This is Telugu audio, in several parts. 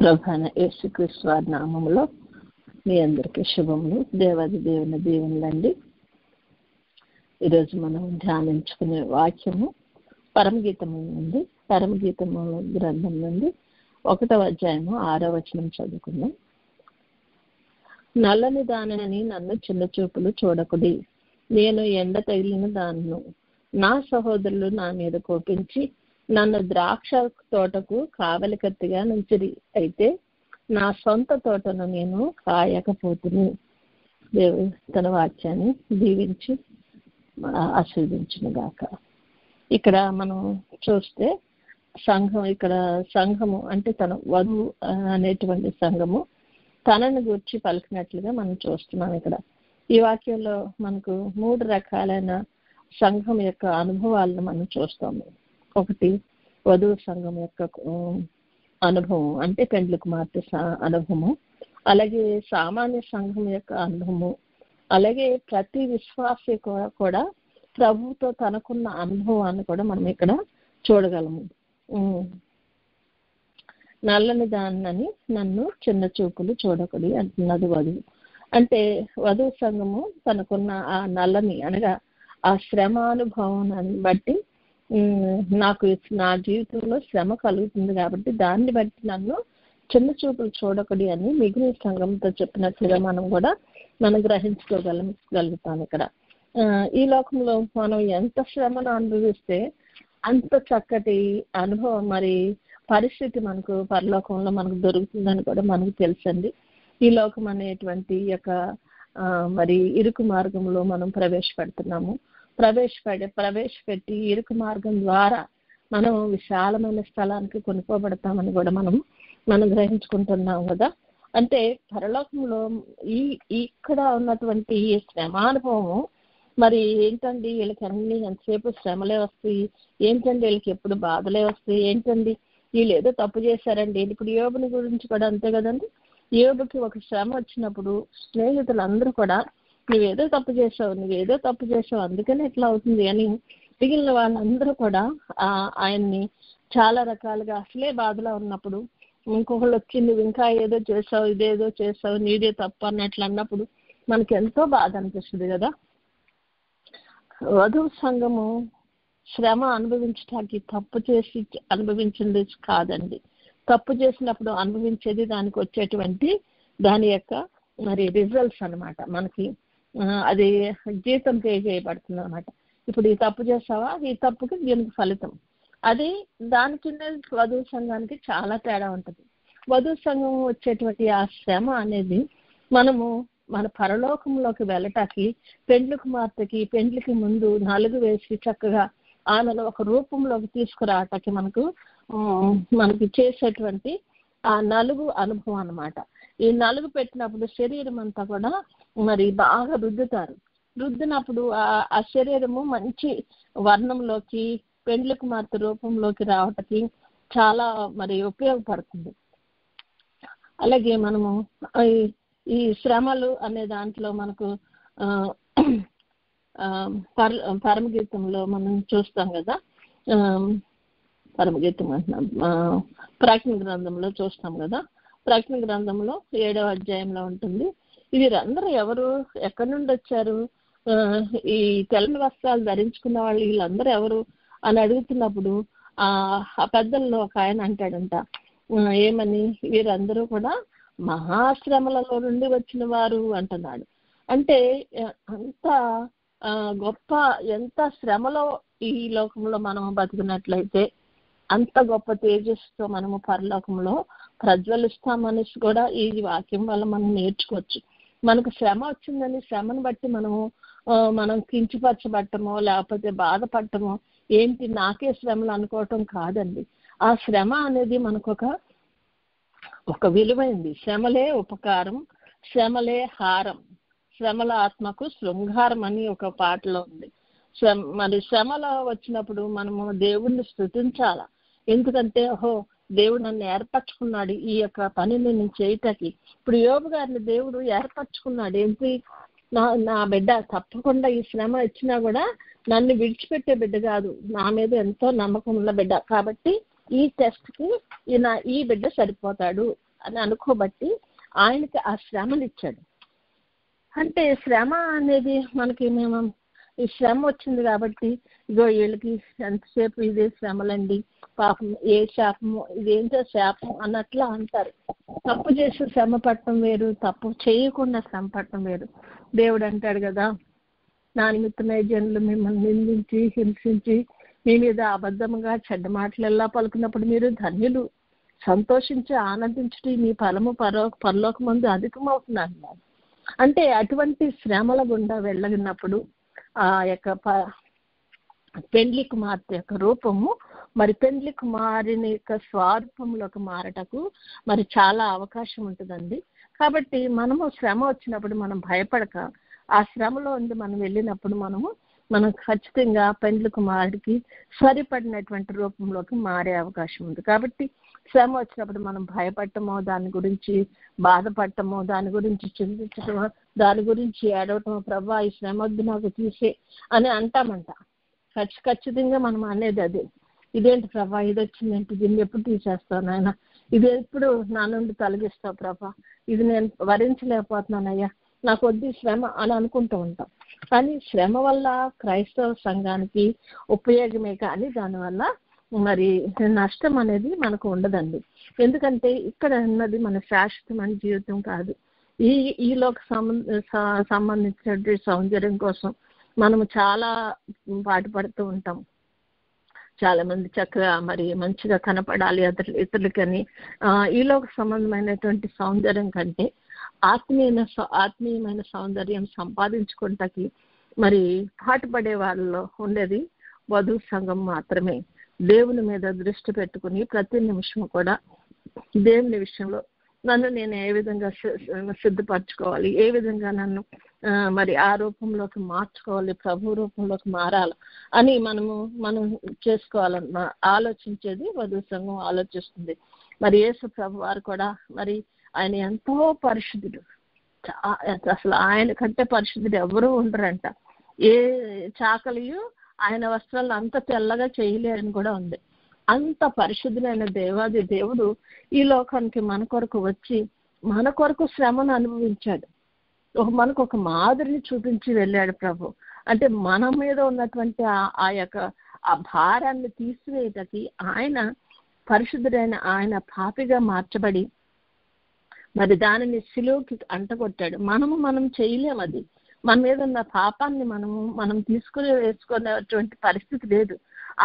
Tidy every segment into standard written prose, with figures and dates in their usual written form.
ప్రభువైన యేసుక్రీస్తు వారి నామములో మీ అందరికీ శుభములు. దేవాది దేవుని దీవెనలండి. ఈరోజు మనం ధ్యానించుకునే వాక్యము పరమగీతము నుండి, పరమగీతము గ్రంథం నుండి 1వ అధ్యాయము 6వ వచనం చదువుకుందాం. నల్లని దానిని నన్ను చిన్న చూపులు చూడకుడి, నేను ఎండ తగిలిన దానిను. నా సహోదరులు నా మీద కోపించి నన్ను ద్రాక్ష తోటకు కావలి కత్తిగా నుంచిరి, అయితే నా సొంత తోటను నేను కాయకపోతుని. దేవుడు తన వాక్యాన్ని దీవించి ఆశీర్వదించును గాక. ఇక్కడ మనం చూస్తే సంఘము అంటే తన వధువు అనేటువంటి సంఘము తనను గురించి పలికినట్లుగా మనం చూస్తున్నాం. ఇక్కడ ఈ వాక్యంలో మనకు 3 రకాలైన సంఘం యొక్క అనుభవాలను మనం చూస్తాము. ఒకటి వధువు సంఘం యొక్క అనుభవం, అంటే పెండ్లి కుమార్తె అనుభవము, అలాగే సామాన్య సంఘం యొక్క అనుభవము, అలాగే ప్రతి విశ్వాసి కూడా ప్రభువుతో తనకున్న అనుభవాన్ని కూడా మనం ఇక్కడ చూడగలము. నల్లని దాన్నని నన్ను చిన్న చూపులు చూడకుడి అంటున్నది వధువు. అంటే వధువు సంఘము తనకున్న ఆ నల్లని అనగా ఆ శ్రమ అనుభవాన్ని బట్టి, నాకు నా జీవితంలో శ్రమ కలుగుతుంది కాబట్టి దాన్ని బట్టి నన్ను చిన్న చూపులు చూడకూడదు అని మిగిలిన సంఘంతో చెప్పినట్లుగా మనం గ్రహించుకోగలుగుతాం. ఇక్కడ ఈ లోకంలో మనం ఎంత శ్రమను అనుభవిస్తే అంత చక్కటి అనుభవం, మరి పరిస్థితి మనకు పరలోకంలో మనకు దొరుకుతుందని కూడా మనకు తెలుసండి. ఈ లోకం అనేటువంటి యొక్క మరి ఇరుకు మార్గంలో మనం ప్రవేశపెట్టి ఇరుకు మార్గం ద్వారా మనం విశాలమైన స్థలానికి కొనుక్కోబడతామని కూడా మనం గ్రహించుకుంటున్నాం కదా. అంటే పరలోకంలో ఇక్కడ ఉన్నటువంటి ఈ శ్రమానుభవము మరి ఏంటండి, వీళ్ళకి అన్ని ఎంతసేపు శ్రమలే వస్తాయి, ఏంటండి వీళ్ళకి ఎప్పుడు బాధలే వస్తాయి, ఏంటండి వీళ్ళు ఏదో తప్పు చేశారండి. ఇప్పుడు యోబుని గురించి కూడా అంతే కదండి. యోబుకి ఒక శ్రమ వచ్చినప్పుడు స్నేహితులందరూ కూడా నువ్వేదో తప్పు చేసావు అందుకనే ఇట్లా అవుతుంది అని మిగిలిన వాళ్ళందరూ కూడా ఆయన్ని చాలా రకాలుగా అసలే బాధలో ఉన్నప్పుడు ఇంకొకళ్ళు వచ్చి నువ్వు ఇంకా ఏదో చేసావు, ఇదేదో చేసావు, నీదే తప్పు అన్నట్లు అన్నప్పుడు మనకి ఎంతో బాధ అనిపిస్తుంది కదా. వధువు సంఘము శ్రమ అనుభవించడానికి తప్పు చేసి అనుభవించింది కాదండి. తప్పు చేసినప్పుడు అనుభవించేది దానికి వచ్చేటువంటి దాని యొక్క మరి రిజల్ట్స్ అన్నమాట. మనకి అది జీతం పే చేయబడుతుంది అనమాట. ఇప్పుడు ఈ తప్పు చేస్తావా, ఈ తప్పుకి దీనికి ఫలితం. అది దానికి వధువు సంఘానికి చాలా తేడా ఉంటుంది. వధువు సంఘం వచ్చేటువంటి ఆ శ్రమ అనేది మన పరలోకంలోకి వెళ్ళటానికి పెండ్లి కుమార్తెకి పెండ్లికి ముందు నలుగు వేసి చక్కగా ఆమెను ఒక రూపంలోకి తీసుకురావటానికి మనకి చేసేటువంటి ఆ నలుగు అనుభవం అన్నమాట. ఈ నలుగు పెట్టినప్పుడు శరీరం అంతా కూడా మరి బాగా రుద్దినప్పుడు ఆ శరీరము మంచి వర్ణంలోకి పెండ్లి కుమార్తె రూపంలోకి రావటానికి చాలా మరి ఉపయోగపడుతుంది. అలాగే మనము ఈ శ్రమలు అనే దాంట్లో మనకు పరమగీతంలో మనం చూస్తాం కదా. పరమగీతం అంటున్నాం, ప్రకటన గ్రంథంలో చూస్తాం కదా. ప్రకటన గ్రంథంలో 7వ అధ్యాయంలో ఉంటుంది. వీరందరూ ఎవరు, ఎక్కడి నుండి వచ్చారు, ఈ తెల్లని వస్త్రాలు ధరించుకున్న వాళ్ళు వీళ్ళందరూ ఎవరు అని అడుగుతున్నప్పుడు ఆ పెద్దల్లో ఒక ఆయన అంటాడంట, ఏమని, వీరందరూ కూడా మహాశ్రమలలో నుండి వచ్చిన వారు అంటున్నాడు. అంటే అంత గొప్ప, ఎంత శ్రమలో ఈ లోకంలో మనం బతికినట్లయితే అంత గొప్ప తేజస్సుతో మనము పరలోకంలో ప్రజ్వలిస్తామని కూడా ఈ వాక్యం వల్ల మనం నేర్చుకోవచ్చు. మనకు శ్రమ వచ్చిందని శ్రమను బట్టి మనం కించపరచబట్టమో లేకపోతే బాధపడటమో, ఏంటి నాకే శ్రమలు అనుకోవటం కాదండి. ఆ శ్రమ అనేది మనకు ఒక విలువైంది. శ్రమలే ఉపకారం, శ్రమలే హారం, శ్రమల ఆత్మకు శృంగారం అని ఒక పాటలో ఉంది. మరి శ్రమలో వచ్చినప్పుడు మనము దేవుణ్ణి స్తుతించాల. ఎందుకంటే దేవుడు నన్ను ఏర్పరచుకున్నాడు ఈ యొక్క పనిని నేను చేయటానికి. ఇప్పుడు యోబు గారిని దేవుడు ఏర్పరచుకున్నాడు. ఏంటి, నా బిడ్డ తప్పకుండా ఈ శ్రమ వచ్చినా కూడా నన్ను విడిచిపెట్టే బిడ్డ కాదు, నా మీద ఎంతో నమ్మకం ఉన్న బిడ్డ, కాబట్టి ఈ టెస్ట్కి ఈ బిడ్డ సరిపోతాడు అని అనుకోబట్టి ఆయనకి ఆ శ్రమలు ఇచ్చాడు. అంటే శ్రమ అనేది మనకి మేము ఈ శ్రమ వచ్చింది కాబట్టి ఇగో వీళ్ళకి ఎంతసేపు ఇదే శ్రమలండి, పాపం ఏ శాపము ఇదేంటో శాపం అన్నట్లు అంటారు. తప్పు చేసి శ్రమ పట్టడం వేరు, తప్పు చేయకుండా శ్రమ పట్టడం వేరు. దేవుడు అంటాడు కదా, నా నిమిత్తమై జనులు మిమ్మల్ని నిందించి హింసించి మీ మీద అబద్ధముగా చెడ్డ మాటలెల్లా పలుకున్నప్పుడు మీరు ధన్యులు, సంతోషించి ఆనందించుట మీ ఫలము పరలోకమందు అధికమవుతున్నారు. అంటే అటువంటి శ్రమల గుండా వెళ్ళగినప్పుడు ఆ యొక్క పెండ్లి కుమార్తె యొక్క రూపము మరి పెండ్లి కుమారుని యొక్క స్వరూపంలోకి మారటకు మరి చాలా అవకాశం ఉంటుందండి. కాబట్టి మనము శ్రమ వచ్చినప్పుడు మనం భయపడక ఆ శ్రమలో ఉండి మనం వెళ్ళినప్పుడు మనం ఖచ్చితంగా పెండ్లి కుమారుడికి సరిపడినటువంటి రూపంలోకి మారే అవకాశం ఉంది. కాబట్టి శ్రమ వచ్చినప్పుడు మనం భయపడటమో, దాని గురించి బాధపడటమో, దాని గురించి చింతించటమో, దాని గురించి ఏడవటమో, ప్రభా ఈ శ్రమ వద్దు నాకు తీసే అని అంటామంట. ఖచ్చితంగా మనం అనేది అదే, ఇదేంటి ప్రభా ఇది వచ్చిందేంటి, దీన్ని ఎప్పుడు తీసేస్తావు నాయన, ఇది ఎప్పుడు నా నుండి తొలగిస్తావు ప్రభా, ఇది నేను భరించలేకపోతున్నానయ్యా, నాకు వద్దు శ్రమ అని అనుకుంటూ ఉంటాం. కానీ శ్రమ వల్ల క్రైస్తవ సంఘానికి ఉపయోగమే కానీ దానివల్ల మరి నష్టం అనేది మనకు ఉండదండి. ఎందుకంటే ఇక్కడ ఉన్నది మన శాశ్వతమైన జీవితం కాదు. ఈలోకి సంబంధించిన సౌందర్యం కోసం మనము చాలా పాటుపడుతూ ఉంటాం. చాలా మంది చక్కగా మరి మంచిగా కనపడాలి ఇతరులకని ఈలోకి సంబంధమైనటువంటి సౌందర్యం కంటే ఆత్మీయమైన సౌందర్యం సంపాదించుకుంటాకి మరి పాటుపడే వాళ్ళలో ఉండేది వధు సంఘం మాత్రమే. దేవుని మీద దృష్టి పెట్టుకుని ప్రతి నిమిషం కూడా దేవుని విషయంలో నన్ను నేను ఏ విధంగా సిద్ధపరచుకోవాలి, ఏ విధంగా నన్ను మరి ఆ రూపంలోకి మార్చుకోవాలి, ప్రభు రూపంలోకి మారాలి అని మనం చేసుకోవాలన్న ఆలోచించేది వధు సంఘం ఆలోచిస్తుంది. మరి యేసు ప్రభు వారు కూడా మరి ఆయన ఎంతో పరిశుద్ధుడు, అసలు ఆయన కంటే పరిశుద్ధుడు ఎవరూ ఉండరంట. ఏ చాకలియు ఆయన వస్త్రాలు అంత తెల్లగా చేయలేరని కూడా ఉంది. అంత పరిశుద్ధులైన దేవాది దేవుడు ఈ లోకానికి మన కొరకు వచ్చి మన కొరకు శ్రమను అనుభవించాడు. మనకు ఒక మాదిరిని చూపించి వెళ్ళాడు ప్రభు. అంటే మన మీద ఉన్నటువంటి ఆ యొక్క ఆ భారాన్ని తీసివేయటకి ఆయన పరిశుద్ధుడైన ఆయన పాపిగా మార్చబడి మరి దానిని సిలువకి అంటగొట్టాడు. మనం చేయలేము, అది మన మీద ఉన్న పాపాన్ని మనం వేసుకునేటువంటి పరిస్థితి లేదు.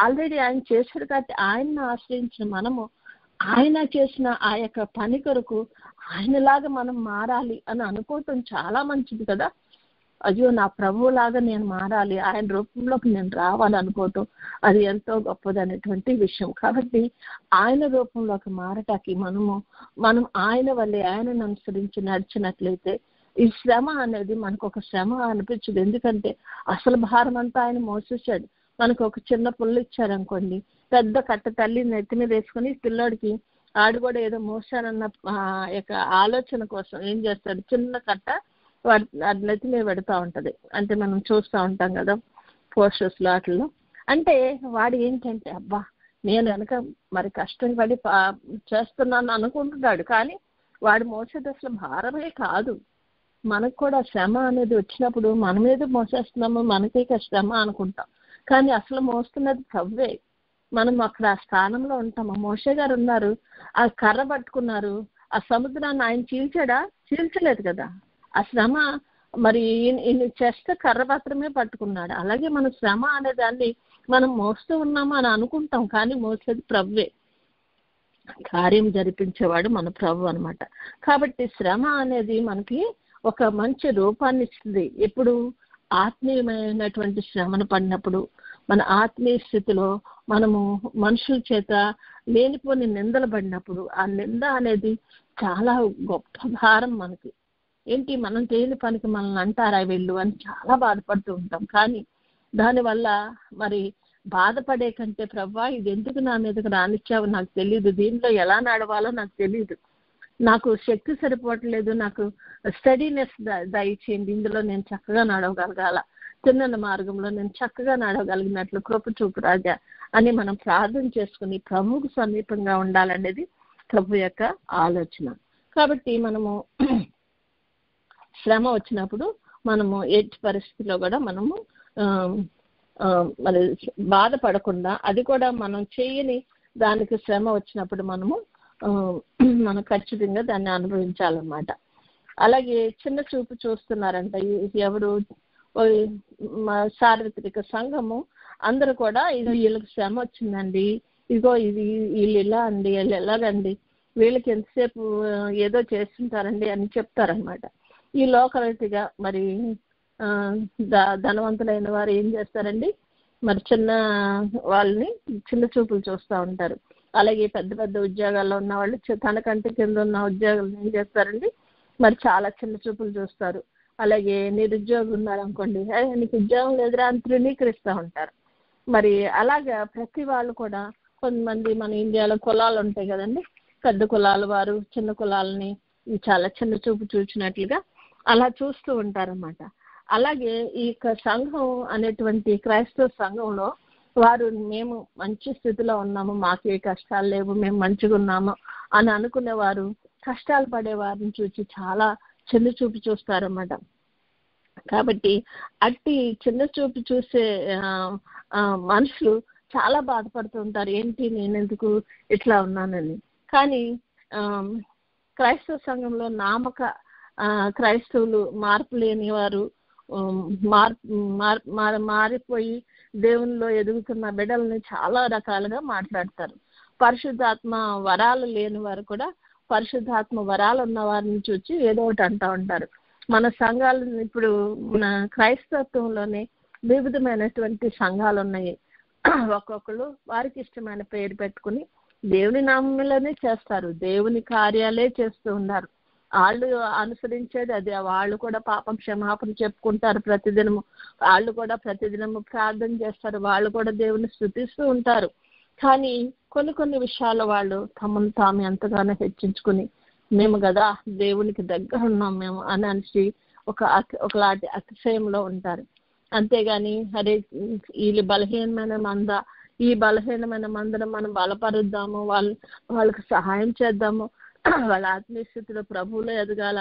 ఆల్రెడీ ఆయన చేశాడు కాబట్టి ఆయన్ని ఆశ్రయించిన మనము ఆయన చేసిన ఆ యొక్క పని కొరకు ఆయనలాగా మనం మారాలి అని అనుకోవటం చాలా మంచిది కదా. అయ్యో నా ప్రభువులాగా నేను మారాలి, ఆయన రూపంలోకి నేను రావాలి అనుకోవటం అది ఎంతో గొప్పదనేటువంటి విషయం. కాబట్టి ఆయన రూపంలోకి మారటానికి మనం ఆయన వల్లే ఆయనను అనుసరించి నడిచినట్లయితే ఈ శ్రమ అనేది మనకు ఒక శ్రమ అనిపించదు. ఎందుకంటే అసలు భారం అంతా ఆయన మోసేసాడు. మనకు ఒక చిన్న పుల్ల ఇచ్చారనుకోండి, పెద్ద కట్ట తల్లి నెత్తి మీద వేసుకుని పిల్లోడికి ఆడు కూడా ఏదో మోసానన్న యొక్క ఆలోచన కోసం ఏం చేస్తాడు, చిన్న కట్ట వాడి నెత్తి మీద పెడతా ఉంటది. అంటే మనం చూస్తూ ఉంటాం కదా పోస్టర్స్ లో వాటిల్లో. అంటే వాడు ఏంటంటే అబ్బా నేను వెనక మరి కష్టపడి చేస్తున్నాను అనుకుంటున్నాడు, కానీ వాడు మోసేది అసలు భారమే కాదు. మనకు కూడా శ్రమ అనేది వచ్చినప్పుడు మన మీద మోసేస్తున్నాము, మనకే శ్రమ అనుకుంటాం, కానీ అసలు మోస్తున్నది ప్రభువే. మనం అక్కడ ఆ స్థానంలో ఉంటాము. మోషే గారు ఉన్నారు, ఆ కర్ర పట్టుకున్నారు, ఆ సముద్రాన్ని ఆయన చీల్చలేదు కదా. ఆ శ్రమ మరి ఈయన చేస్తే కర్ర మాత్రమే పట్టుకున్నాడు. అలాగే మన శ్రమ అనే దాన్ని మనం మోస్తూ ఉన్నాము అని అనుకుంటాం, కానీ మోసేది ప్రభువే. కార్యం జరిపించేవాడు మన ప్రభు అన్నమాట. కాబట్టి శ్రమ అనేది మనకి ఒక మంచి రూపాన్ని ఇస్తుంది. ఎప్పుడు ఆత్మీయమైనటువంటి శ్రమను పడినప్పుడు, మన ఆత్మీయ స్థితిలో మనము మనుషుల చేత లేనిపోని నిందలు పడినప్పుడు ఆ నింద అనేది చాలా గొప్ప భారం మనకి. ఏంటి మనం చేయని పనికి మనల్ని అంటారా వెళ్ళు అని చాలా బాధపడుతూ ఉంటాం. కానీ దానివల్ల మరి బాధపడే కంటే ప్రభా ఇది ఎందుకు నా మీదకి రానిచ్చావు నాకు తెలియదు, దీంట్లో ఎలా నడవాలో నాకు తెలియదు, నాకు శక్తి సరిపోవట్లేదు, నాకు స్టడీనెస్ దయచేయండి, ఇందులో నేను చక్కగా నడవగలగాల, తిన్న మార్గంలో నేను చక్కగా నడవగలిగినట్లు కృప చూపు రాజా అని మనం ప్రార్థన చేసుకుని ప్రభువుకు సమీపంగా ఉండాలనేది ప్రభు యొక్క ఆలోచన. కాబట్టి మనము శ్రమ వచ్చినప్పుడు మనము ఎట్టి పరిస్థితిలో కూడా మనము మరి బాధపడకుండా, అది కూడా మనం చేయని దానికి శ్రమ వచ్చినప్పుడు మనం ఖచ్చితంగా దాన్ని అనుభవించాలన్నమాట. అలాగే చిన్న చూపు చూస్తున్నారంట ఎవరు, సార్వత్రిక సంఘము అందరూ కూడా ఇది వీళ్ళకి శ్రమ వచ్చిందండి, ఇదిగో ఇది వీళ్ళు ఇలా అండి, వీళ్ళు ఎలాగండి, వీళ్ళకి ఎంతసేపు ఏదో చేస్తుంటారండి అని చెప్తారనమాట. ఈ లోకరీతిగా మరి ధనవంతులైన వారు ఏం చేస్తారండి, మరి చిన్న వాళ్ళని చిన్న చూపులు చూస్తూ ఉంటారు. అలాగే పెద్ద పెద్ద ఉద్యోగాల్లో ఉన్న వాళ్ళు తనకంటే కింద ఉన్న ఉద్యోగాలను ఏం చేస్తారండి, మరి చాలా చిన్న చూపులు చూస్తారు. అలాగే నిరుద్యోగం ఉన్నారనుకోండి, నీకు ఉద్యోగం లేదురా అని తృణీకరిస్తూ ఉంటారు. మరి అలాగా ప్రతి వాళ్ళు కూడా, కొంతమంది మన ఇండియాలో కులాలు ఉంటాయి కదండి, పెద్ద కులాల వారు చిన్న కులాలని చాలా చిన్న చూపు చూసినట్లుగా అలా చూస్తూ ఉంటారన్నమాట. అలాగే ఈ సంఘం అనేటువంటి క్రైస్తవ సంఘంలో వారు మేము మంచి స్థితిలో ఉన్నాము, మాకు ఏ కష్టాలు లేవు, మేము మంచిగా ఉన్నాము అని అనుకునేవారు కష్టాలు పడే వారిని చూసి చాలా చిన్న చూపు చూస్తారన్నమాట. కాబట్టి అట్టి చిన్న చూపు చూసే మనుషులు చాలా బాధపడుతూ ఉంటారు, ఏంటి నేను ఎందుకు ఇట్లా ఉన్నానని. కానీ క్రైస్తవ సంఘంలో క్రైస్తవులు మార్పు లేని వారు, మారిపోయి దేవునిలో ఎదుగుతున్న బిడ్డల్ని చాలా రకాలుగా మాట్లాడతారు. పరిశుద్ధాత్మ వరాలు లేని వారు కూడా పరిశుద్ధాత్మ వరాలు ఉన్న వారిని చూసి ఏదో ఒకటి అంటూ ఉంటారు. మన సంఘాలు ఇప్పుడు మన క్రైస్తవంలోనే వివిధమైనటువంటి సంఘాలు ఉన్నాయి. ఒక్కొక్కరు వారికి ఇష్టమైన పేరు పెట్టుకుని దేవుని నామంలోనే చేస్తారు, దేవుని కార్యాలే చేస్తూ ఉన్నారు. వాళ్ళు అనుసరించేది అదే. వాళ్ళు కూడా పాపం క్షమాపణ చెప్పుకుంటారు ప్రతిదినము, వాళ్ళు కూడా ప్రతిదినము ప్రార్థన చేస్తారు, వాళ్ళు కూడా దేవుని స్తుతిస్తూ ఉంటారు. కానీ కొన్ని విషయాలు వాళ్ళు తమను తాము ఎంతగానో హెచ్చించుకుని మేము కదా దేవునికి దగ్గర ఉన్నాం మేము అని అనేసి ఒకలాంటి అతిశయంలో ఉంటారు. అంతేగాని అరే వీళ్ళు బలహీనమైన మంద, ఈ బలహీనమైన మందను మనం బలపరుద్దాము, వాళ్ళకి సహాయం చేద్దాము, వాళ్ళ ఆత్మీయ స్థితిలో ప్రభువులో ఎదగాల,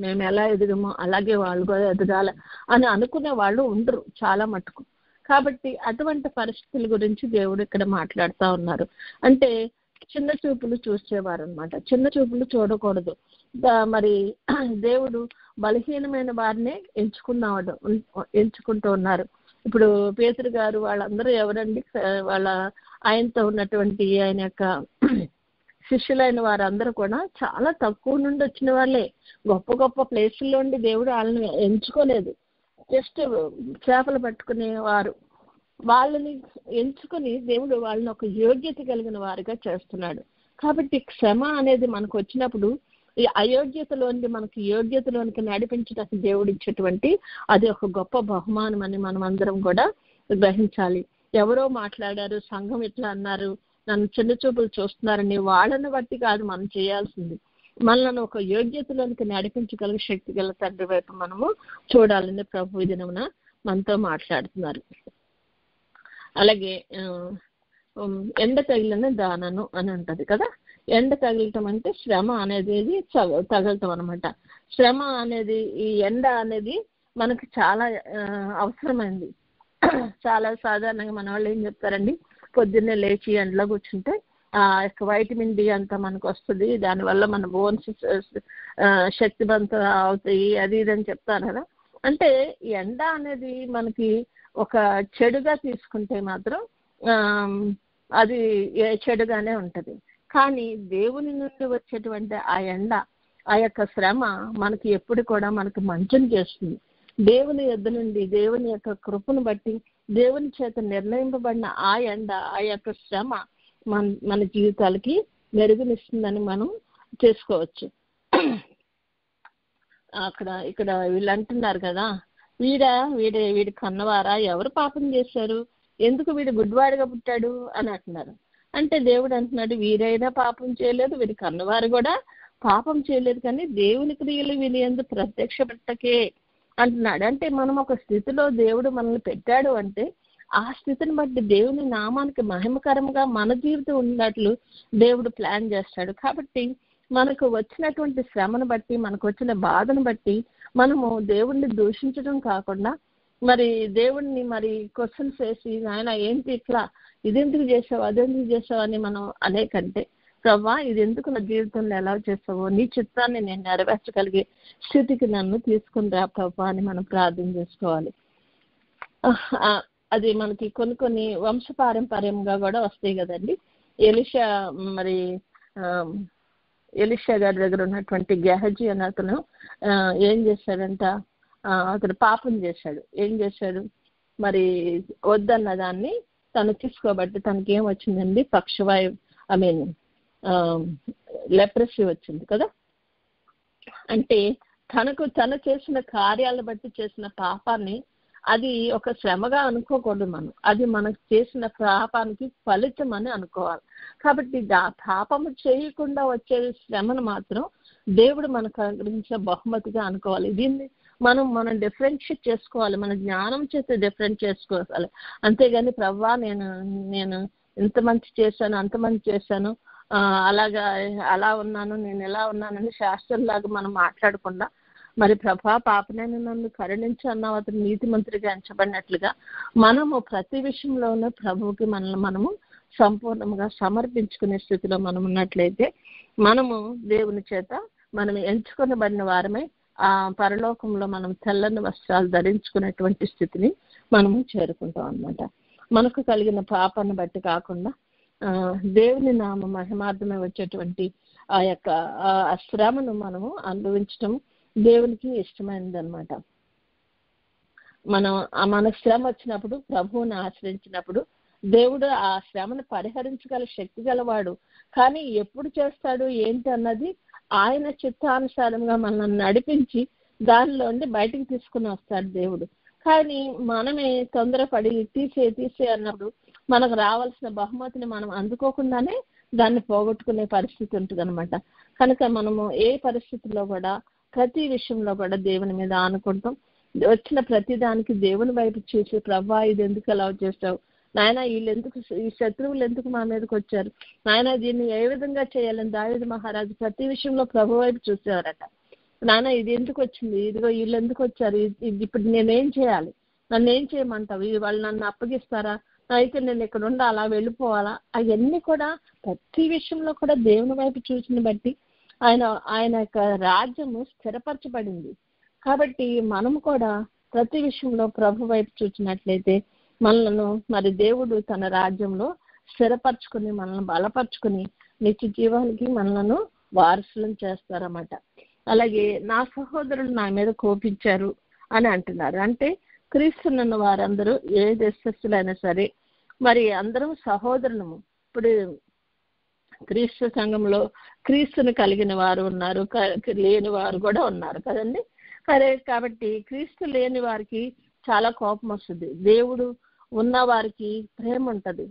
మేము ఎలా ఎదగమో అలాగే వాళ్ళు కూడా ఎదగాల అని అనుకునే వాళ్ళు ఉండరు చాలా మటుకు. కాబట్టి అటువంటి పరిస్థితుల గురించి దేవుడు ఇక్కడ మాట్లాడుతూ ఉన్నారు. అంటే చిన్న చూపులు చూసేవారు అనమాట. చిన్న చూపులు చూడకూడదు. మరి దేవుడు బలహీనమైన వారినే ఎంచుకుంటూ ఉన్నారు. ఇప్పుడు పేతురు గారు వాళ్ళందరూ ఎవరండి, ఆయనతో ఉన్నటువంటి ఆయన యొక్క శిష్యులైన వారందరూ కూడా చాలా తక్కువ నుండి వచ్చిన వాళ్ళే. గొప్ప గొప్ప ప్లేసుల్లో ఉండి దేవుడు వాళ్ళని ఎంచుకోలేదు. జస్ట్ చేపలు పట్టుకునేవారు, వాళ్ళని ఎంచుకొని దేవుడు వాళ్ళని ఒక యోగ్యత కలిగిన వారిగా చేస్తున్నాడు. కాబట్టి శ్రమ అనేది మనకు వచ్చినప్పుడు ఈ అయోగ్యతలోనికి మనకి యోగ్యతలోనికి నడిపించడానికి దేవుడు ఇచ్చేటువంటి అది ఒక గొప్ప బహుమానం అని మనం అందరం కూడా గ్రహించాలి. ఎవరో మాట్లాడారు, సంఘం ఇట్లా అన్నారు, నన్ను చిన్న చూపులు చూస్తున్నారని వాళ్ళని బట్టి కాదు మనం చేయాల్సింది. మనల్ని ఒక యోగ్యతలోనికి నడిపించగల శక్తి గల తండ్రి వైపు మనము చూడాలని ప్రభు ఈ దినమున మనతో మాట్లాడుతున్నారు. అలాగే ఎండ తగిలిన దానను అని ఉంటది కదా. ఎండ తగలటం అంటే శ్రమ అనేది తగలటం అనమాట. శ్రమ అనేది, ఈ ఎండ అనేది మనకి చాలా అవసరమైంది. చాలా సాధారణంగా మన వాళ్ళు ఏం చెప్తారండి, పొద్దున్నే లేచి ఎండలో కూర్చుంటే వైటమిన్ డి అంతా మనకు వస్తుంది, దానివల్ల మన బోన్స్ శక్తివంతం అవుతాయి, అది ఇది అని చెప్తారు కదా. అంటే ఎండ అనేది మనకి ఒక చెడుగా తీసుకుంటే మాత్రం అది చెడుగానే ఉంటుంది. కానీ దేవుని నుండి వచ్చేటువంటి ఆ ఎండ, ఆ యొక్క శ్రమ మనకి ఎప్పుడు కూడా మనకు మంచిని చేస్తుంది. దేవుని యొద్ద నుండి, దేవుని యొక్క కృపను బట్టి, దేవుని చేత నిర్ణయింపబడిన ఆ ఎండ, ఆ యొక్క శ్రమ మన జీవితాలకి మెరుగునిస్తుందని మనం చేసుకోవచ్చు. ఇక్కడ వీళ్ళు అంటున్నారు కదా, వీడి కన్నవారా, ఎవరు పాపం చేశారు, ఎందుకు వీడు గుడ్డివాడిగా పుట్టాడు అని అంటున్నారు. అంటే దేవుడు అంటున్నాడు, వీరైనా పాపం చేయలేదు, వీరి కన్నవారు కూడా పాపం చేయలేదు, కానీ దేవుని క్రియలు వీరి యందు ప్రత్యక్షపెట్టకే అంటున్నాడు. అంటే మనం ఒక స్థితిలో దేవుడు మనల్ని పెట్టాడు అంటే ఆ స్థితిని బట్టి దేవుని నామానికి మహిమకరంగా మన జీవితం ఉన్నట్లు దేవుడు ప్లాన్ చేస్తాడు. కాబట్టి మనకు వచ్చినటువంటి శ్రమను బట్టి, మనకు వచ్చిన బాధను బట్టి మనము దేవుణ్ణి దూషించడం కాకుండా మరి దేవుణ్ణి మరి క్వశ్చన్స్ వేసి, ఆయన ఏంటి ఇట్లా, ఇదెందుకు చేసావు, అదెందుకు చేసావు అని మనం అనే కంటే, ప్రభా ఇది ఎందుకు నా జీవితంలో ఎలా చేసావో, నీ చిత్తాన్ని నేను నెరవేర్చగలిగే స్థితికి నన్ను తీసుకుని రా ప్రభా అని మనం ప్రార్థన చేసుకోవాలి. అది మనకి కొన్ని వంశపారంపర్యంగా కూడా వస్తాయి కదండి. ఎలీషా గారి దగ్గర ఉన్నటువంటి గెహజీ అనే అతను ఏం చేశాడంట, అతను పాపం చేశాడు. ఏం చేశాడు, మరి వద్దన్న దాన్ని తను తీసుకోబట్టి తనకి ఏం వచ్చిందండి, పక్షవాయు, లెప్రసీ వచ్చింది కదా. అంటే తను చేసిన కార్యాలను బట్టి చేసిన పాపాన్ని అది ఒక శ్రమగా అనుకోకూడదు మనం, అది మనకు చేసిన పాపానికి ఫలితం అని అనుకోవాలి. కాబట్టి పాపము చేయకుండా వచ్చే శ్రమను మాత్రం దేవుడు మనకు అనుగ్రహించిన బహుమతిగా అనుకోవాలి. దీన్ని మనం డిఫరెన్షియేట్ చేసుకోవాలి, మన జ్ఞానం చేత డిఫరెంట్ చేసుకోవాలి. అంతేగాని ప్రవ్వా నేను ఇంత మంచి చేశాను, అంత మంచి చేశాను, అలా ఉన్నాను, నేను ఎలా ఉన్నానని శాస్త్రంలాగా మనం మాట్లాడకుండా, మరి ప్రభా పాపనైన నన్ను కరుణించి అన్నావు, అతను నీతిమంతుడిగా ఎంచబడినట్లుగా మనము ప్రతి విషయంలోనూ ప్రభువుకి మనము సంపూర్ణంగా సమర్పించుకునే స్థితిలో మనం ఉన్నట్లయితే మనము దేవుని చేత మనం ఎంచుకొనబడిన వారమై ఆ పరలోకంలో మనం తెల్లని వస్త్రాలు ధరించుకునేటువంటి స్థితిని మనము చేరుకుంటాం అన్నమాట. మనకు కలిగిన పాపాన్ని బట్టి కాకుండా దేవుని నామ మహిమార్థమే వచ్చేటువంటి ఆ యొక్క ఆ శ్రమను మనము అనుభవించడం దేవునికి ఇష్టమైనది అనమాట. మన శ్రమ వచ్చినప్పుడు, ప్రభువుని ఆశ్రయించినప్పుడు దేవుడు ఆ శ్రమను పరిహరించగల శక్తి గలవాడు. కానీ ఎప్పుడు చేస్తాడు ఏంటి అన్నది ఆయన చిత్తానుసారంగా మనల్ని నడిపించి దానిలోండి బయటికి తీసుకుని వస్తాడు దేవుడు. కానీ మనమే తొందరపడి తీసే అన్నప్పుడు మనకు రావాల్సిన బహుమతిని మనం అందుకోకుండానే దాన్ని పోగొట్టుకునే పరిస్థితి ఉంటుంది అనమాట. కనుక మనము ఏ పరిస్థితుల్లో కూడా, ప్రతి విషయంలో కూడా దేవుని మీద ఆనుకుంటాం. వచ్చిన ప్రతి దానికి దేవుని వైపు చూసి, ప్రభా ఇది ఎందుకు అలా చేస్తావు నాయన, ఈ శత్రువులు ఎందుకు మా మీదకి వచ్చారు నాయన, దీన్ని ఏ విధంగా చేయాలని దావీదు మహారాజు ప్రతి విషయంలో ప్రభు వైపు చూసేవారట. నాయన ఇది ఎందుకు వచ్చింది, ఇదిగో వీళ్ళు ఎందుకు వచ్చారు, ఇప్పుడు నేనేం చేయాలి, నన్ను ఏం చేయమంటావు, వాళ్ళు నన్ను అప్పగిస్తారా, అయితే నేను ఇక్కడ ఉండి అలా వెళ్ళిపోవాలా, అవన్నీ కూడా ప్రతి విషయంలో కూడా దేవుని వైపు చూసిన బట్టి ఆయన యొక్క రాజ్యము స్థిరపరచబడింది. కాబట్టి మనము కూడా ప్రతి విషయంలో ప్రభు వైపు చూసినట్లయితే మనలను మరి దేవుడు తన రాజ్యంలో స్థిరపరచుకుని, మనల్ని బలపరుచుకుని నిత్య జీవానికి మనలను వారసులను చేస్తారన్నమాట. అలాగే నా సహోదరులు నా మీద కోపించారు అని అంటున్నారు. అంటే క్రీస్తున్న వారందరూ ఏ దేశస్తులైనా సరే మరి అందరం సహోదరులము. ఇప్పుడు క్రీస్తు సంఘంలో క్రీస్తుని కలిగిన వారు ఉన్నారు, లేని వారు కూడా ఉన్నారు కదండి. కాబట్టి క్రీస్తు లేని వారికి చాలా కోపం వస్తుంది, దేవుడు ఉన్న వారికి ప్రేమ ఉంటుంది.